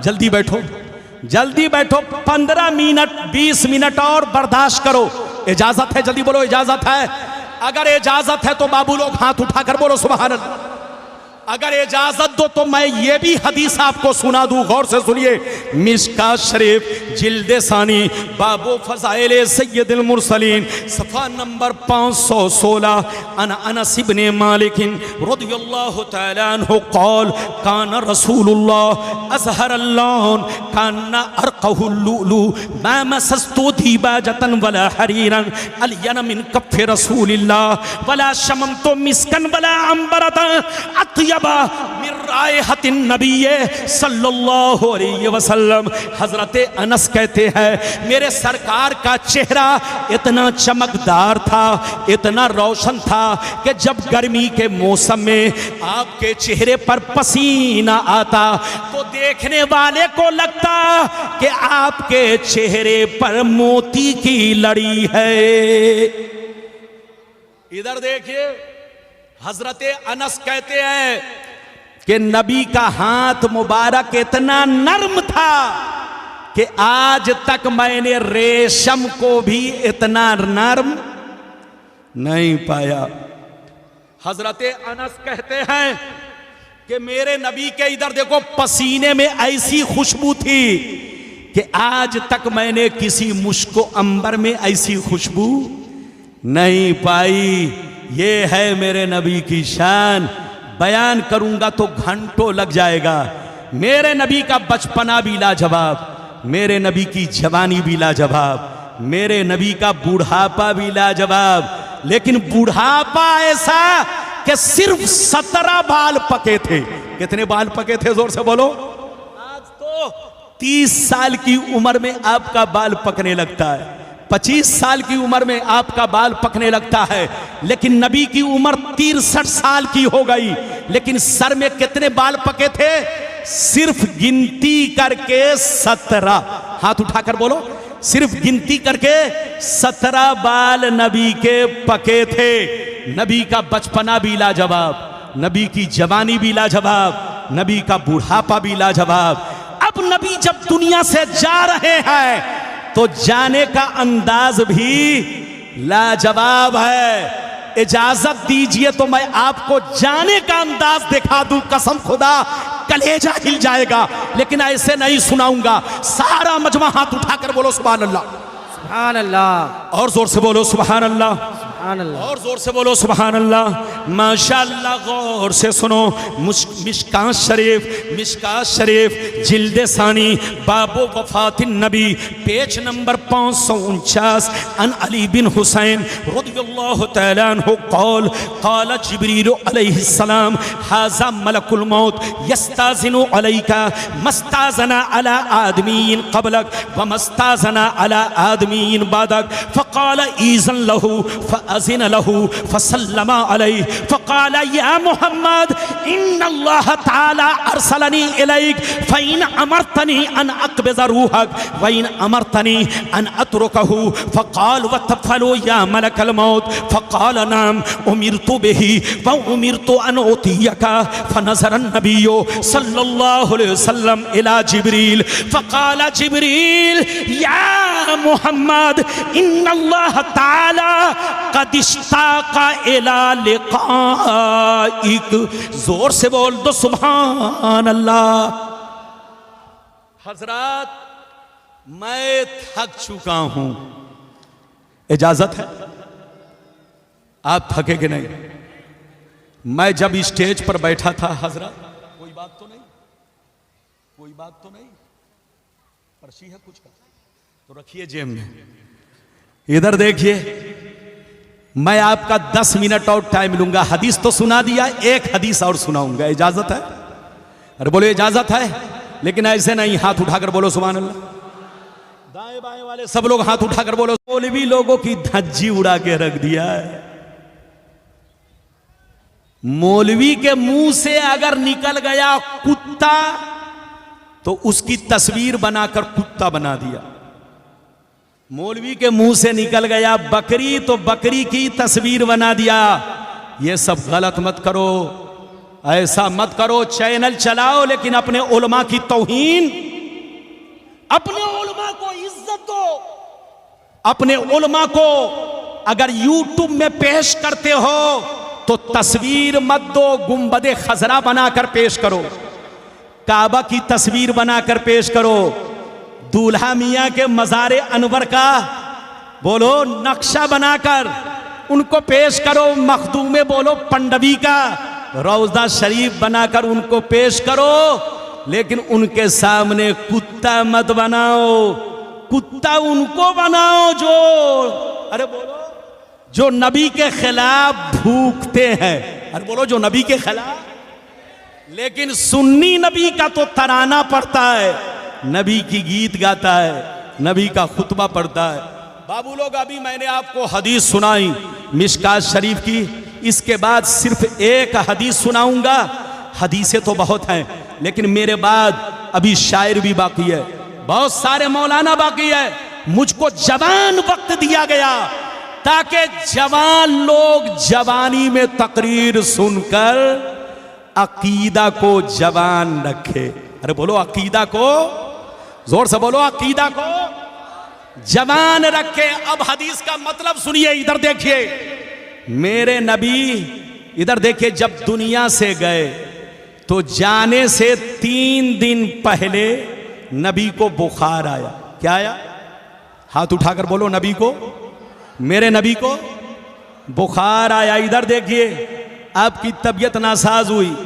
जल्दी बैठो, जल्दी बैठो, 15 मिनट 20 मिनट और बर्दाश्त करो। इजाजत है? जल्दी बोलो, इजाजत है? अगर इजाजत है तो बाबू लोग हाथ उठाकर बोलो सुभान अल्लाह। अगर इजाजत दो तो मैं ये भी हदीस आपको सुना दूं, गौर से सुनिए। मिशकात शरीफ जिल्दे सानी बाबो फज़ाइल सय्यदुल मुरसलीन सफ़ा नंबर 516 अन अनस इब्न मालिक रज़ियल्लाहु तआला अन्हु क़ाल कान रसूलुल्लाह अज़हरल लौन काना अरक़हुल लुलु मा मसस्तु दीबाजतन वला हरीरन अलियन मिन कफ़ रसूलिल्लाह वला शममतु मिस्कन वला अंबरत अत्यबा मिर रायहतिन नबीये सल्लल्लाहु अलैहि वसल्लम। हजरत अनस कहते हैं मेरे सरकार का चेहरा इतना चमकदार था, इतना रोशन था कि जब गर्मी के मौसम में आपके चेहरे पर पसीना आता तो देखने वाले को लगता कि आपके चेहरे पर मोती की लड़ी है। इधर देखिए, हजरत अनस कहते हैं कि नबी का हाथ मुबारक इतना नर्म था कि आज तक मैंने रेशम को भी इतना नर्म नहीं पाया। हजरत अनस कहते हैं कि मेरे नबी के इधर देखो पसीने में ऐसी खुशबू थी कि आज तक मैंने किसी मुश्को अंबर में ऐसी खुशबू नहीं पाई। ये है मेरे नबी की शान, बयान करूंगा तो घंटों लग जाएगा। मेरे नबी का बचपना भी लाजवाब, मेरे नबी की जवानी भी लाजवाब, मेरे नबी का बूढ़ापा भी लाजवाब। लेकिन बूढ़ापा ऐसा कि सिर्फ 17 बाल पके थे। कितने बाल पके थे, जोर से बोलो। आज तो 30 साल की उम्र में आपका बाल पकने लगता है, 25 साल की उम्र में आपका बाल पकने लगता है। लेकिन नबी की उम्र 63 साल की हो गई, लेकिन सर में कितने बाल पके थे? सिर्फ गिनती करके 17। हाथ उठाकर बोलो, सिर्फ गिनती करके 17 बाल नबी के पके थे। नबी का बचपना भी लाजवाब, नबी की जवानी भी लाजवाब, नबी का बुढ़ापा भी लाजवाब। अब नबी जब दुनिया से जा रहे हैं तो जाने का अंदाज भी लाजवाब है। इजाजत दीजिए तो मैं आपको जाने का अंदाज दिखा दूं, कसम खुदा कलेजा हिल जाएगा। लेकिन ऐसे नहीं सुनाऊंगा। सारा मजमा हाथ उठाकर बोलो सुभान अल्लाह, सुभान अल्लाह। और जोर से बोलो सुभान अल्लाह, सुभान अल्लाह। और जोर से बोलो सुभान अल्लाह। माशाअल्लाह, गौर से सुनो। मिशकात शरीफ जिल्द सानी बाबो वफातिन नबी, पेज नंबर 549। अन अली बिन हुसैन रज़ियल्लाहु तआला अन्हु क़ाल क़ाल जिब्रील अलैहिस्सलाम हाज़ा मलकुल मौत यस्ताज़िनु अलैका मस्ताज़ना अला आदमीन क़बलक व मस्ताज़ना अला आदमीन बादक फ़क़ाल ईज़न लहू फ़अज़िन लहू फ़सल्लमा अलैहि फ़क़ाल या मुहम्मद इन्नल्लाह तआला अरसलनी इलैक फ़इन अमरतनी अन अक़बिज़ रूहक व इन अमरतनी अन अतरुकहू फ़क़ाल वतफ़लू या मलकल मौत फ़क़ाल नाम उमिरतु बिही व उमिरतु अन उतियका फ़नज़र नबिय्यु सल्लल्लाहु अलैहि वसल्लम इला जिब्रील फ़क़ाल जिब्रील या मुहम्मद इन्नल्लाह तआला क़द इश्ताक़ा इला लिक़ाइक। जोर से बोल दो सुभान अल्लाह। हजरत, मैं थक चुका हूं, इजाजत है? आप थके कि नहीं? मैं जब स्टेज पर बैठा था हजरत, कोई बात तो नहीं, कोई बात तो नहीं, पर्ची है कुछ का तो रखिए जेब में। इधर देखिए, मैं आपका 10 मिनट और टाइम लूंगा। हदीस तो सुना दिया, एक हदीस और सुनाऊंगा। इजाजत है? अरे बोलो इजाजत है, लेकिन ऐसे नहीं। हाथ उठाकर बोलो सुभान अल्लाह। दाएं बाएं वाले सब लोग हाथ उठाकर बोलो। मौलवी लोगों की धज्जी उड़ा के रख दिया है। मौलवी के मुंह से अगर निकल गया कुत्ता तो उसकी तस्वीर बनाकर कुत्ता बना दिया। मौलवी के मुंह से निकल गया बकरी तो बकरी की तस्वीर बना दिया। ये सब गलत मत करो, ऐसा मत करो। चैनल चलाओ लेकिन अपने उलमा की तौहीन, अपने उलमा को इज्जत दो। अपने उलमा को अगर यूट्यूब में पेश करते हो तो तस्वीर मत दो, गुंबदे खजरा बनाकर पेश करो, काबा की तस्वीर बनाकर पेश करो, दूल्हा मियां के मज़ारे अनवर का बोलो नक्शा बनाकर उनको पेश करो, मखदूमे बोलो पंडवी का रौज़ा शरीफ बनाकर उनको पेश करो। लेकिन उनके सामने कुत्ता मत बनाओ। कुत्ता उनको बनाओ जो, अरे बोलो, जो नबी के खिलाफ भूखते हैं। अरे बोलो, जो नबी के खिलाफ। लेकिन सुन्नी नबी का तो तराना पढ़ता है, नबी की गीत गाता है, नबी का खुतबा पढ़ता है। बाबू लोग, अभी मैंने आपको हदीस सुनाई मिशकात शरीफ की, इसके बाद सिर्फ एक हदीस सुनाऊंगा। हदीसें तो बहुत हैं, लेकिन मेरे बाद अभी शायर भी बाकी है, बहुत सारे मौलाना बाकी है। मुझको जवान वक्त दिया गया ताकि जवान लोग जवानी में तकरीर सुनकर अकीदा को जवान रखे। अरे बोलो अकीदा को, जोर से बोलो, अकीदा को जवान रखे। अब हदीस का मतलब सुनिए, इधर देखिए। मेरे नबी, इधर देखिए, जब दुनिया से गए तो जाने से 3 दिन पहले नबी को बुखार आया। क्या आया? हाथ उठाकर बोलो, नबी को, मेरे नबी को बुखार आया। इधर देखिए, आपकी तबीयत नासाज हुई,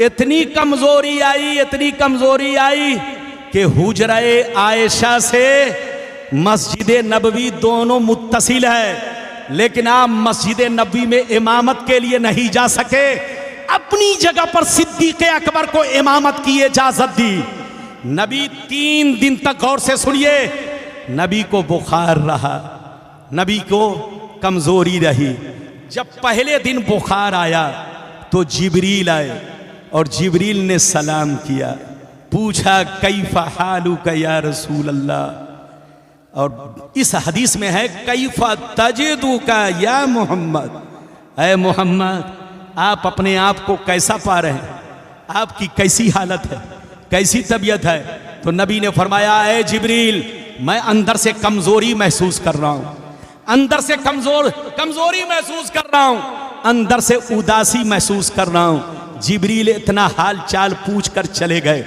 इतनी कमजोरी आई, इतनी कमजोरी आई कि हुजरे आयशा से मस्जिद नबवी दोनों मुत्तसिल है, लेकिन आप मस्जिद नबवी में इमामत के लिए नहीं जा सके। अपनी जगह पर सिद्दीक़ अकबर को इमामत की इजाजत दी। नबी 3 दिन तक, गौर से सुनिए, नबी को बुखार रहा, नबी को कमजोरी रही। जब पहले दिन बुखार आया तो जिब्रील आए और जिब्रील ने सलाम किया, पूछा कैफा हालुका या रसूल अल्लाह। और इस हदीस में है कैफा तजिदुका या मोहम्मद, ऐ मोहम्मद आप अपने आप को कैसा पा रहे हैं, आपकी कैसी हालत है, कैसी तबीयत है। तो नबी ने फरमाया, ऐ जिब्रील मैं अंदर से कमजोरी महसूस कर रहा हूं, अंदर से कमजोरी महसूस कर रहा हूं, अंदर से उदासी महसूस कर रहा हूं। जिब्रील इतना हाल चाल पूछ कर चले गए।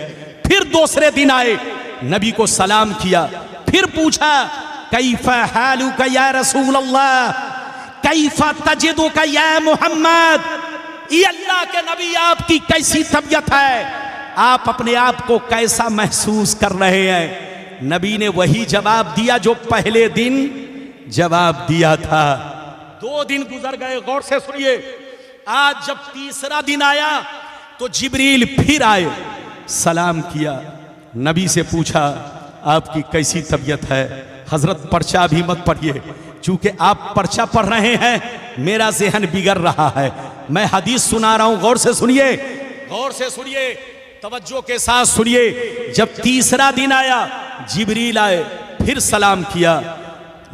फिर दूसरे दिन आए, नबी को सलाम किया, फिर पूछा कैफा हालुका या रसूल अल्लाह, कैफा तजिदुका या मोहम्मद, ये अल्लाह के नबी आपकी कैसी तबीयत है, आप अपने आप को कैसा महसूस कर रहे हैं। नबी ने वही जवाब दिया जो पहले दिन जवाब दिया था। 2 दिन गुजर गए, गौर से सुनिए। आज जब तीसरा दिन आया तो जिब्रील फिर आए, सलाम किया, नबी से पूछा आपकी कैसी तबीयत है। हजरत पर्चा भी मत पढ़िए, चूंकि आप पर्चा पढ़ रहे हैं मेरा ज़हन बिगड़ रहा है, मैं हदीस सुना रहा हूं, गौर से सुनिए, गौर से सुनिए, तवज्जो के साथ सुनिए। जब तीसरा दिन आया, जिब्रील आए, फिर सलाम किया,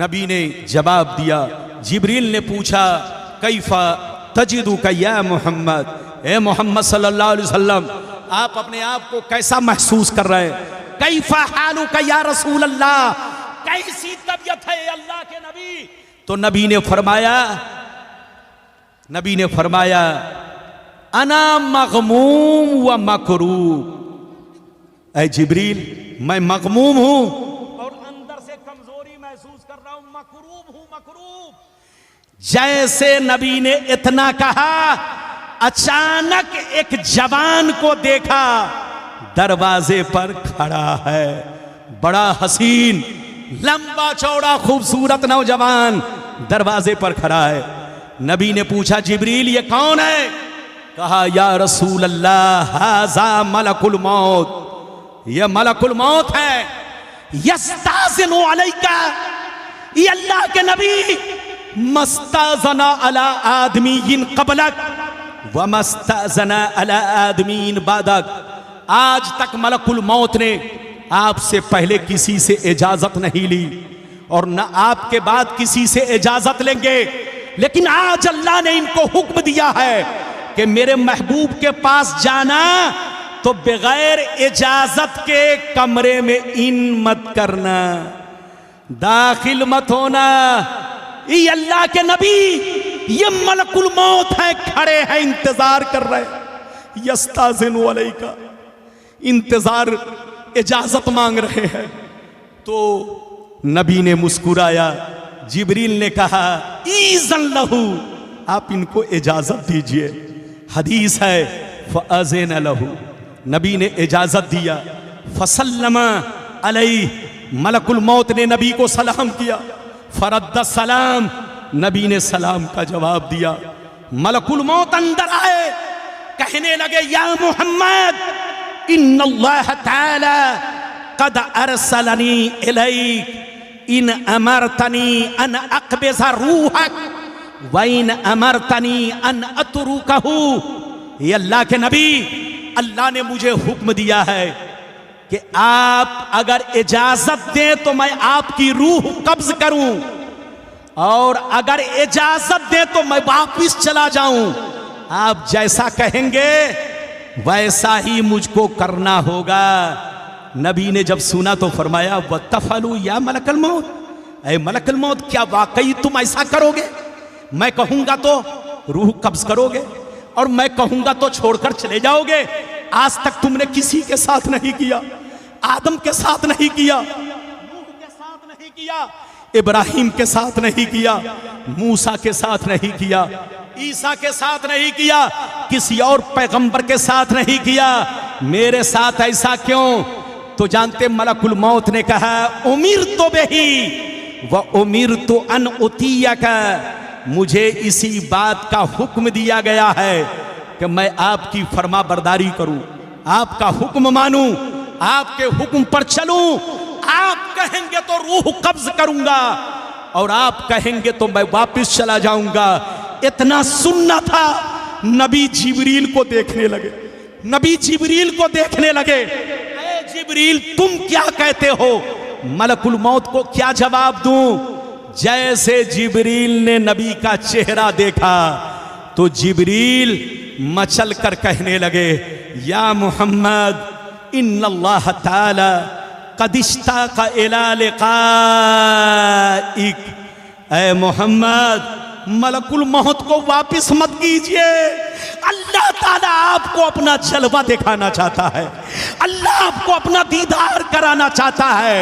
नबी ने जवाब दिया। जिब्रील ने पूछा कैफा तजिदुका या मोहम्मद, ए मोहम्मद सल्लल्लाहु अलैहि वसल्लम आप अपने आप को कैसा महसूस कर रहे हैं। कैफा हालुका या रसूल अल्लाह, कैसी तबीयत है अल्लाह के नबी। तो नबी ने फरमाया अना मगमूम व मकरूब, ऐ जिब्रील मैं मगमूम हूं और अंदर से कमजोरी महसूस कर रहा हूं, मकरूब हूं, मकरूब। जैसे नबी ने इतना कहा, अचानक एक जवान को देखा, दरवाजे पर खड़ा है, बड़ा हसीन, लंबा चौड़ा खूबसूरत नौजवान दरवाजे पर खड़ा है। नबी ने पूछा जिब्रील ये कौन है? कहा या रसूल अल्लाह हाजा मलकुल मौत, ये मलकुल मौत है। यस्ताज़िनु अलैका, ये अल्लाह के नबी मस्ताज़ना अला आदमीन क़बलक व मस्ताज़ना अला आदमीन बादक। आज तक मलकुल मौत ने आपसे पहले किसी से इजाजत नहीं ली और न आपके बाद किसी से इजाजत लेंगे, लेकिन आज अल्लाह ने इनको हुक्म दिया है कि मेरे महबूब के पास जाना तो बगैर इजाजत के कमरे में इन मत करना, दाखिल मत होना। ये अल्लाह के नबी, ये मलकुल मौत है, खड़े हैं, इंतजार कर रहे हैं। यस्ताज़िनु अलैका, इंतजार, इजाजत मांग रहे हैं। तो नबी ने मुस्कुराया, जिब्रील ने कहा ईज़न लहू, आप इनको इजाजत दीजिए। हदीस है फ़अज़िन लहू, नबी ने इजाजत दिया। फसल्लमा अलैहि, मलकुल मौत ने नबी को सलाम किया। फरद्द सलाम, नबी ने सलाम का जवाब दिया। मलकुल मौत अंदर आए, कहने लगे या मोहम्मद इन्नल्लाह ताला कद अरसलनी इलैक इन अमरतनी अन अक़बिज़ रूहक व इन अमरतनी अन अतरुकहू। ये अल्लाह के नबी, अल्लाह ने मुझे हुक्म दिया है कि आप अगर इजाजत दें तो मैं आपकी रूह कब्ज करूं, और अगर इजाजत दें तो मैं वापिस चला जाऊं। आप जैसा कहेंगे वैसा ही मुझको करना होगा। नबी ने जब सुना तो फरमाया वतफलू या मलकल मौत, ऐ मलकल मौत क्या वाकई तुम ऐसा करोगे? मैं कहूंगा तो रूह कब्ज करोगे और मैं कहूंगा तो छोड़कर चले जाओगे। आज तक तुमने किसी के साथ नहीं किया, आदम के साथ नहीं किया, नूह के साथ नहीं किया, इब्राहिम के साथ नहीं किया, मूसा के साथ नहीं किया, ईसा के साथ नहीं किया, किसी और पैगंबर के साथ नहीं किया। मेरे साथ ऐसा क्यों? तो जानते मलकुल मौत ने कहा उमिर तो बेही व उमिर तो अन उतियका, मुझे इसी बात का हुक्म दिया गया है कि मैं आपकी फरमा बरदारी करूं, आपका हुक्म मानूं, आपके हुक्म पर चलूं। आप कहेंगे तो रूह कब्ज करूंगा और आप कहेंगे तो मैं वापस चला जाऊंगा। इतना सुनना था, नबी जिब्रील को देखने लगे, नबी जिब्रील को देखने लगे। ऐ जिब्रील तुम क्या कहते हो? मलकुल मौत को क्या जवाब दूं? जैसे जिब्रील ने नबी का चेहरा देखा तो जिब्रील मचल कर कहने लगे या मोहम्मद इन्नल्लाह ताला क़द इश्ताक़ इला लिक़ाइक। ऐ मोहम्मद मलकुल मौत को वापिस मत कीजिए। अल्लाह ताला आपको अपना जलवा दिखाना चाहता है, अल्लाह आपको अपना दीदार कराना चाहता है,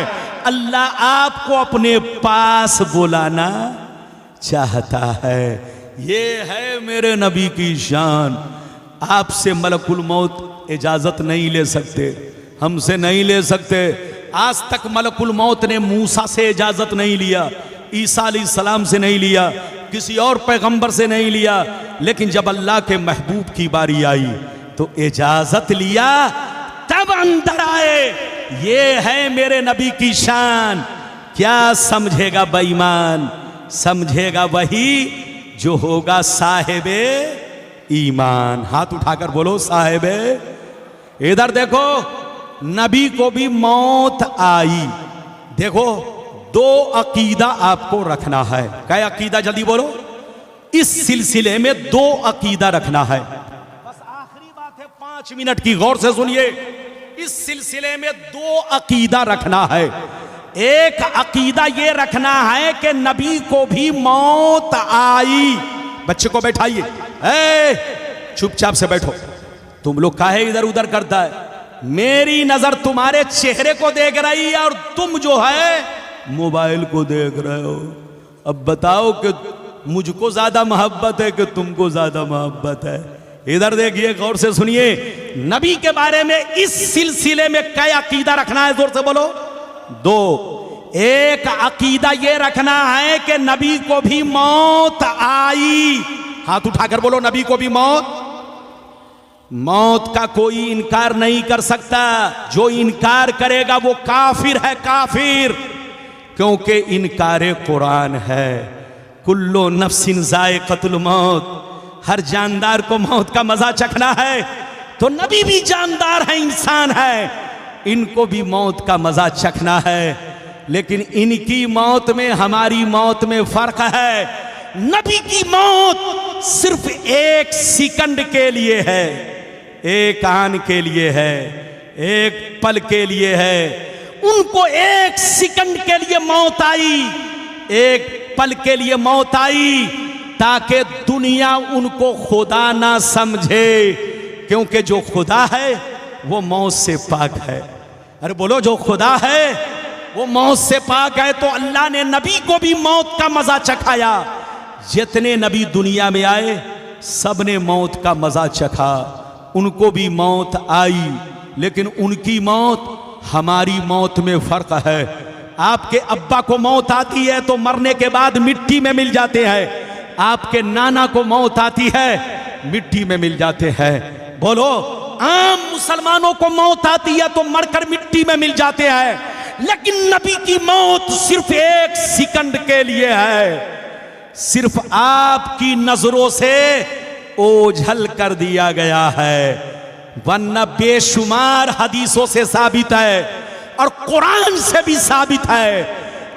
अल्लाह आपको अपने पास बुलाना चाहता है। ये है मेरे नबी की शान। आपसे मलकुल मौत इजाजत नहीं ले सकते, हमसे नहीं ले सकते। आज तक मलकुल मौत ने मूसा से इजाजत नहीं लिया, ईसा अलैहिस्सलाम से नहीं लिया, किसी और पैगंबर से नहीं लिया, लेकिन जब अल्लाह के महबूब की बारी आई तो इजाजत लिया, तब अंदर आए। ये है मेरे नबी की शान। क्या समझेगा बेईमान? समझेगा वही जो होगा साहिबे ईमान। हाथ उठाकर बोलो साहिबे। इधर देखो, नबी को भी मौत आई। देखो, दो अकीदा आपको रखना है। क्या अकीदा? जल्दी बोलो। इस सिलसिले में दो अकीदा रखना है। बस आखिरी बात है, 5 मिनट की, गौर से सुनिए। इस सिलसिले में दो अकीदा रखना है। एक अकीदा ये रखना है कि नबी को भी मौत आई। बच्चे को बैठाइए, चुपचाप से बैठो। तुम लोग काहे इधर उधर करता है? मेरी नजर तुम्हारे चेहरे को देख रही है और तुम जो है मोबाइल को देख रहे हो। अब बताओ कि मुझको ज्यादा मोहब्बत है कि तुमको ज्यादा मोहब्बत है? इधर देखिए, गौर से सुनिए। नबी के बारे में इस सिलसिले में क्या अकीदा रखना है? जोर से बोलो। दो। एक अकीदा ये रखना है कि नबी को भी मौत आई। हाथ उठाकर बोलो, नबी को भी मौत का कोई इनकार नहीं कर सकता। जो इनकार करेगा वो काफिर है, काफिर। क्योंकि इनकार कुरान है, कुल्लो नफ्सिन जायक़तुल मौत, हर जानदार को मौत का मजा चखना है। तो नबी भी जानदार है, इंसान है, इनको भी मौत का मजा चखना है। लेकिन इनकी मौत में हमारी मौत में फर्क है। नबी की मौत सिर्फ 1 सेकंड के लिए है, 1 आन के लिए है, 1 पल के लिए है। उनको 1 सेकंड के लिए मौत आई, 1 पल के लिए मौत आई, ताकि दुनिया उनको खुदा ना समझे। क्योंकि जो खुदा है वो मौत से पाक है। अरे बोलो, जो खुदा है वो मौत से पाक है। तो अल्लाह ने नबी को भी मौत का मजा चखाया। जितने नबी दुनिया में आए सब ने मौत का मजा चखा, उनको भी मौत आई। लेकिन उनकी मौत हमारी मौत में फर्क है। आपके अब्बा को मौत आती है तो मरने के बाद मिट्टी में मिल जाते हैं। आपके नाना को मौत आती है, मिट्टी में मिल जाते हैं। बोलो, आम मुसलमानों को मौत आती है तो मरकर मिट्टी में मिल जाते हैं, लेकिन नबी की मौत सिर्फ 1 सेकंड के लिए है। सिर्फ आपकी नजरों से ओझल कर दिया गया है, वरना बेशुमार हदीसों से साबित है और कुरान से भी साबित है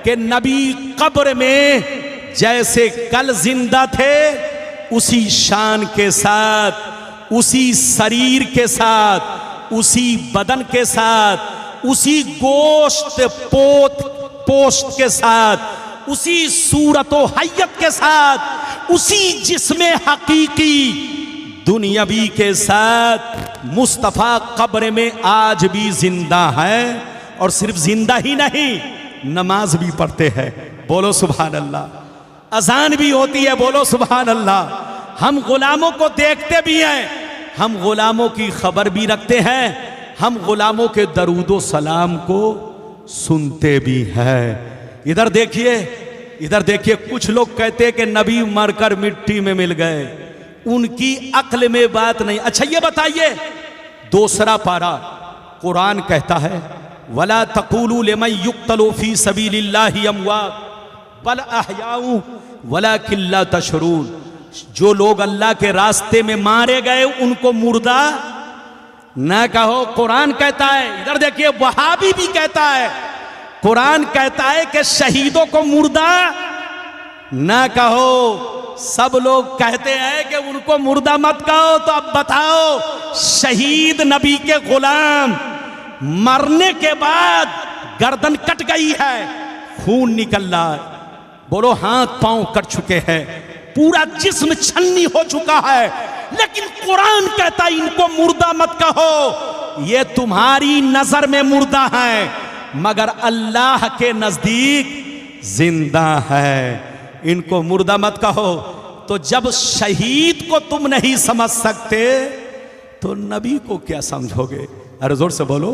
कि नबी कब्र में जैसे कल जिंदा थे उसी शान के साथ, उसी शरीर के साथ, उसी बदन के साथ, उसी गोश्त पोस्ट के साथ, उसी सूरत व हैयत के साथ, उसी जिस्म हकीकी दुनियावी के साथ मुस्तफ़ा कब्र में आज भी जिंदा है। और सिर्फ जिंदा ही नहीं, नमाज भी पढ़ते हैं, बोलो सुभान अल्लाह। अजान भी होती है, बोलो सुभान अल्लाह। हम गुलामों को देखते भी हैं, हम गुलामों की खबर भी रखते हैं, हम गुलामों के दरूदो सलाम को सुनते भी हैं। इधर देखिए, कुछ लोग कहते हैं कि नबी मरकर मिट्टी में मिल गए, उनकी अक्ल में बात नहीं। अच्छा ये बताइए, 2 पारा कुरान कहता है, वला तक़ूलू लिमन युक़्तलू फ़ी सबीलिल्लाहि अमवात बल अहयाउ वलाकिन ला तशऊरून। जो लोग अल्लाह के रास्ते में मारे गए उनको मुर्दा न कहो, कुरान कहता है। इधर देखिए, वहाबी भी कहता है, कुरान कहता है कि शहीदों को मुर्दा न कहो। सब लोग कहते हैं कि उनको मुर्दा मत कहो, तो अब बताओ, शहीद नबी के गुलाम मरने के बाद गर्दन कट गई है, खून निकल रहा है, बोलो हाथ पांव कट चुके हैं, पूरा जिस्म छन्नी हो चुका है, लेकिन कुरान कहता है इनको मुर्दा मत कहो। ये तुम्हारी नजर में मुर्दा है, मगर अल्लाह के नजदीक जिंदा है। इनको मुर्दा मत कहो। तो जब शहीद को तुम नहीं समझ सकते तो नबी को क्या समझोगे? अरे जोर से बोलो,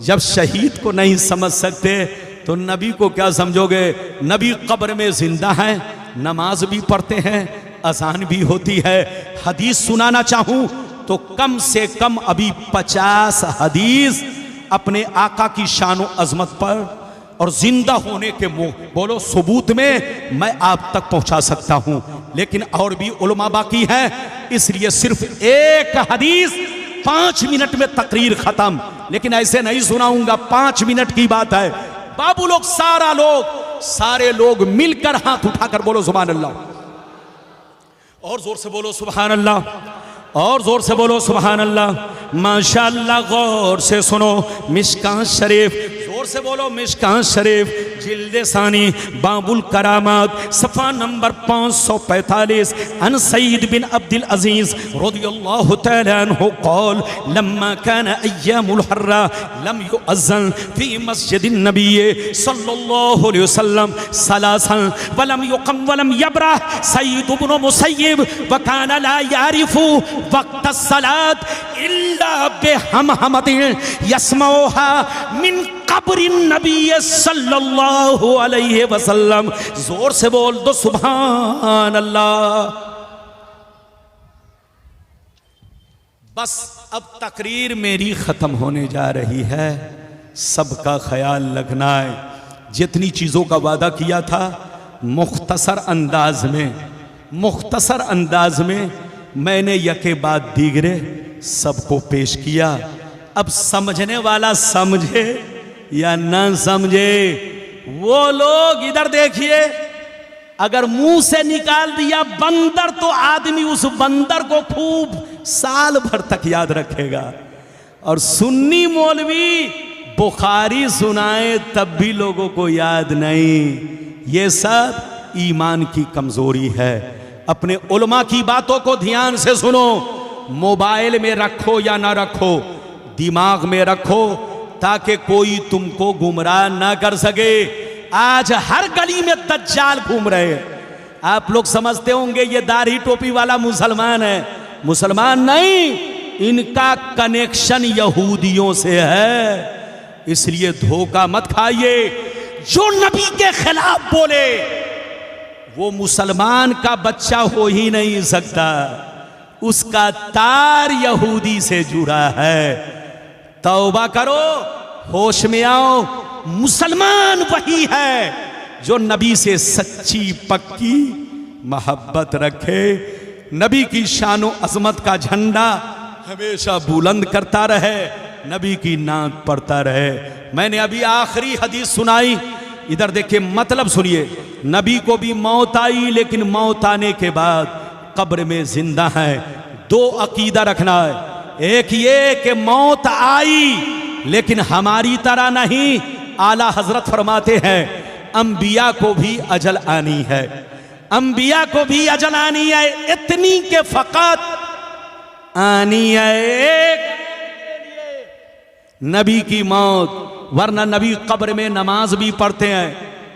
जब शहीद को नहीं समझ सकते तो नबी को क्या समझोगे? नबी कब्र में जिंदा है, नमाज भी पढ़ते हैं, अजान भी होती है। हदीस सुनाना चाहूं तो कम से कम अभी 50 हदीस अपने आका की शान व अजमत पर और जिंदा होने के बोलो सबूत में मैं आप तक पहुंचा सकता हूं, लेकिन और भी उलमा बाकी है, इसलिए सिर्फ एक हदीस 5 मिनट में तकरीर खत्म, लेकिन ऐसे नहीं सुनाऊंगा। 5 मिनट की बात है। बाबू लोग, सारे लोग मिलकर हाथ उठाकर बोलो सुभान अल्लाह, और जोर से बोलो सुभान अल्लाह, और जोर से बोलो सुभान अल्लाह। माशाअल्लाह, गौर से सुनो, मिशकात शरीफ, जोर से बोलो मिशकात शरीफ, जिल्द सानी, बाबुल करामात, सफ़ा नंबर 545। अन सईद बिन अब्दुल अजीज रज़ियल्लाहु तआला अन्हु क़ाल लम्मा कान अय्यामुल हर्रा लम युअज़्ज़न फ़ी मस्जिदिन नबी सल्लल्लाहु अलैहि वसल्लम सलासन वलम युक़म वलम यबरह सईद इब्न मुसय्यब व कान ला यारिफु वक्त सलात इल्ला बिहमहमतिन यस्मऊहा मिन कब्रिन नबी सल्लल्लाहु अलैहि वसल्लम। जोर से बोल दो सुभान अल्लाह। बस अब तकरीर मेरी खत्म होने जा रही है, सबका ख्याल रखना है। जितनी चीजों का वादा किया था मुख्तसर अंदाज में मैंने यके बाद दीगरे सबको पेश किया। अब समझने वाला समझे या ना समझे, वो लोग इधर देखिए, अगर मुंह से निकाल दिया बंदर तो आदमी उस बंदर को खूब साल भर तक याद रखेगा, और सुन्नी मौलवी बुखारी सुनाए तब भी लोगों को याद नहीं। ये सब ईमान की कमजोरी है। अपने उलमा की बातों को ध्यान से सुनो, मोबाइल में रखो या ना रखो, दिमाग में रखो, ताकि कोई तुमको गुमराह ना कर सके। आज हर गली में दज्जाल घूम रहे हैं। आप लोग समझते होंगे ये दाढ़ी टोपी वाला मुसलमान है, मुसलमान नहीं, इनका कनेक्शन यहूदियों से है। इसलिए धोखा मत खाइए। जो नबी के खिलाफ बोले वो मुसलमान का बच्चा हो ही नहीं सकता। उसका तार यहूदी से जुड़ा है। तौबा करो, होश में आओ। मुसलमान वही है जो नबी से सच्ची पक्की मोहब्बत रखे, नबी की शानो अजमत का झंडा हमेशा बुलंद करता रहे, नबी की नात पढ़ता रहे। मैंने अभी आखिरी हदीस सुनाई, इधर देखिए, मतलब सुनिए। नबी को भी मौत आई, लेकिन मौत आने के बाद कब्र में जिंदा है। दो अकीदा रखना है, एक ये कि मौत आई लेकिन हमारी तरह नहीं। आला हजरत फरमाते हैं अंबिया को भी अजल आनी है, अंबिया को भी अजल आनी है, इतनी के फकत आनी है एक नबी की मौत, वरना नबी कब्र में नमाज भी पढ़ते हैं,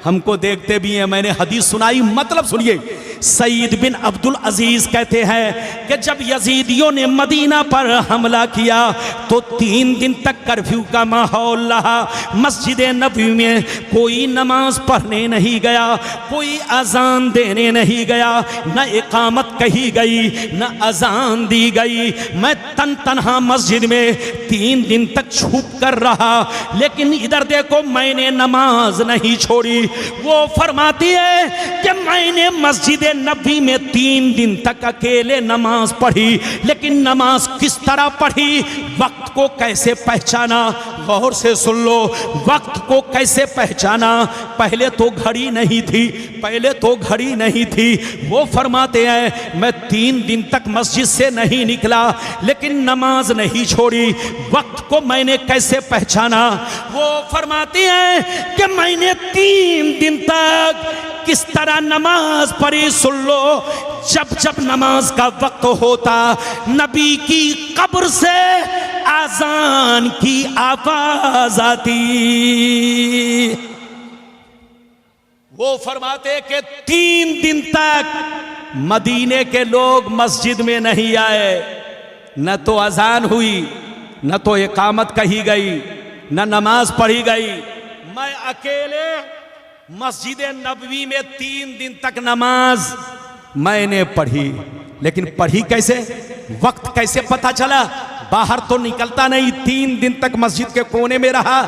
हमको देखते भी हैं। मैंने हदीस सुनाई, मतलब सुनिए। सईद बिन अब्दुल अजीज कहते हैं कि जब यजीदियों ने मदीना पर हमला किया तो 3 दिन तक कर्फ्यू का माहौल रहा। मस्जिद नबी में कोई नमाज पढ़ने नहीं गया, कोई अजान देने नहीं गया, न इकामत कही गई, न अजान दी गई। मैं तन्हा मस्जिद में 3 दिन तक छुप कर रहा, लेकिन इधर देखो, मैंने नमाज नहीं छोड़ी। वो फरमाती है कि मैंने मस्जिद नबी में 3 दिन तक अकेले नमाज पढ़ी, लेकिन नमाज किस तरह पढ़ी, वक्त को कैसे पहचाना, गौर से सुन लो। वक्त को कैसे पहचाना, पहले तो घड़ी नहीं थी, पहले तो घड़ी नहीं थी। वो फरमाते हैं मैं 3 दिन तक मस्जिद से नहीं निकला, लेकिन नमाज नहीं छोड़ी। वक्त को मैंने कैसे पहचाना, वो फरमाती हैं कि मैंने 3 दिन तक किस तरह नमाज पढ़ी, सुन लो। जब जब नमाज का वक्त होता, नबी की कब्र से आजान की आवाज आती। वो फरमाते कि 3 दिन तक मदीने के लोग मस्जिद में नहीं आए, न तो अजान हुई, न तो इकामत कही गई, न नमाज पढ़ी गई। मैं अकेले मस्जिद नबवी में 3 दिन तक नमाज मैंने पढ़ी, लेकिन पढ़ी कैसे, वक्त कैसे पता चला? बाहर तो निकलता नहीं, 3 दिन तक मस्जिद के कोने में रहा,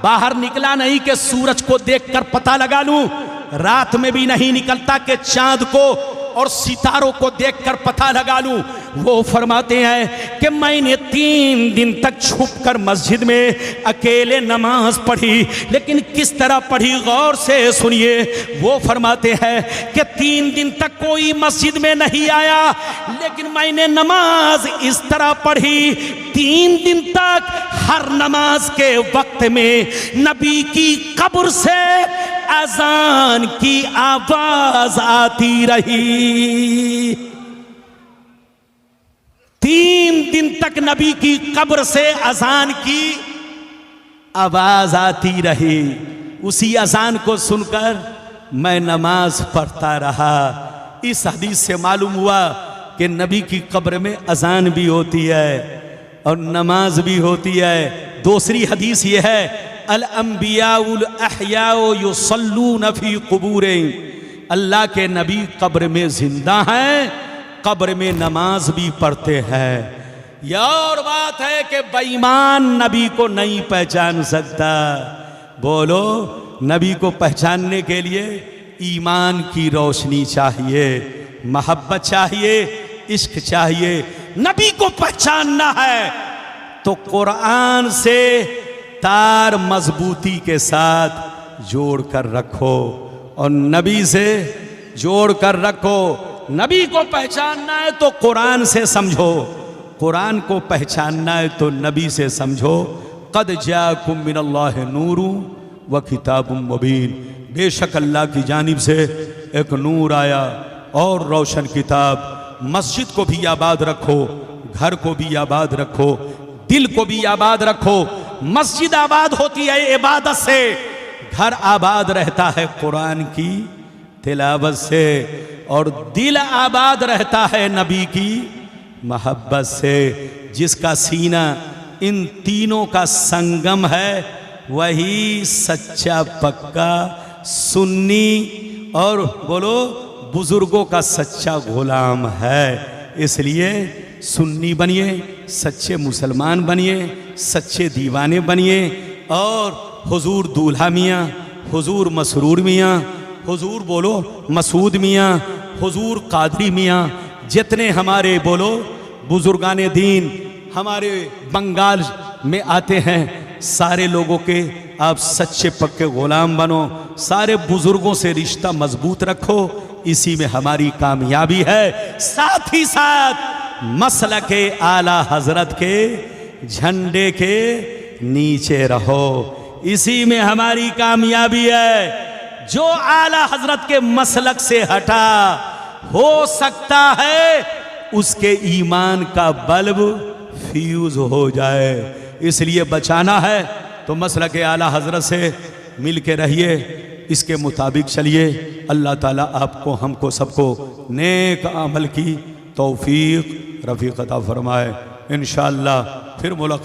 बाहर निकला नहीं कि सूरज को देखकर पता लगा लूं, रात में भी नहीं निकलता कि चांद को और सितारों को देखकर पता लगा लूं। वो फरमाते हैं कि मैंने 3 दिन तक छुपकर मस्जिद में अकेले नमाज पढ़ी, लेकिन किस तरह पढ़ी, गौर से सुनिए। वो फरमाते हैं कि 3 दिन तक कोई मस्जिद में नहीं आया, लेकिन मैंने नमाज इस तरह पढ़ी, 3 दिन तक हर नमाज के वक्त में नबी की कब्र से अजान की आवाज आती रही। 3 दिन तक नबी की कब्र से अजान की आवाज आती रही। उसी अजान को सुनकर मैं नमाज पढ़ता रहा। इस हदीस से मालूम हुआ कि नबी की कब्र में अजान भी होती है और नमाज भी होती है। दूसरी हदीस ये है, अल अंबियाउल अहयाउ युसल्लून फी कुबूरिहिम, अल्लाह के नबी कब्र में जिंदा हैं, कब्र में नमाज भी पढ़ते हैं। यह और बात है कि बेईमान नबी को नहीं पहचान सकता। बोलो, नबी को पहचानने के लिए ईमान की रोशनी चाहिए, मोहब्बत चाहिए, इश्क चाहिए। नबी को पहचानना है तो कुरान से तार मजबूती के साथ जोड़ कर रखो और नबी से जोड़ कर रखो। नबी को पहचानना है तो कुरान से समझो, कुरान को पहचानना है तो नबी से समझो। कद जाकुम मिनल्लाहि नूरु व किताबुम मुबीन, बेशक अल्लाह की जानिब से एक नूर आया और रोशन किताब। मस्जिद को भी आबाद रखो, घर को भी आबाद रखो, दिल को भी आबाद रखो। मस्जिद आबाद होती है इबादत से, घर आबाद रहता है कुरान की तिलावत से, और दिल आबाद रहता है नबी की मोहब्बत से। जिसका सीना इन तीनों का संगम है वही सच्चा पक्का सुन्नी और बोलो बुजुर्गों का सच्चा गुलाम है। इसलिए सुन्नी बनिए, सच्चे मुसलमान बनिए, सच्चे दीवाने बनिए और हुजूर दूल्हा मियाँ, हुजूर मसरूर मियाँ, हुजूर बोलो मसूद मियाँ, हुजूर कादरी मियाँ, जितने हमारे बोलो बुजुर्गान दीन हमारे बंगाल में आते हैं, सारे लोगों के आप सच्चे पक्के गुलाम बनो, सारे बुजुर्गों से रिश्ता मजबूत रखो, इसी में हमारी कामयाबी है। साथ ही साथ मसलके आला हजरत के झंडे के नीचे रहो, इसी में हमारी कामयाबी है। जो आला हजरत के मसलक से हटा, हो सकता है उसके ईमान का बल्ब फ्यूज हो जाए, इसलिए बचाना है तो मसलक आला हजरत से मिल के रहिए, इसके मुताबिक चलिए। अल्लाह ताला आपको हमको सबको नेक अमल की तौफीक रफ़ीक अता फरमाए। इंशाअल्लाह फिर मुलाकात।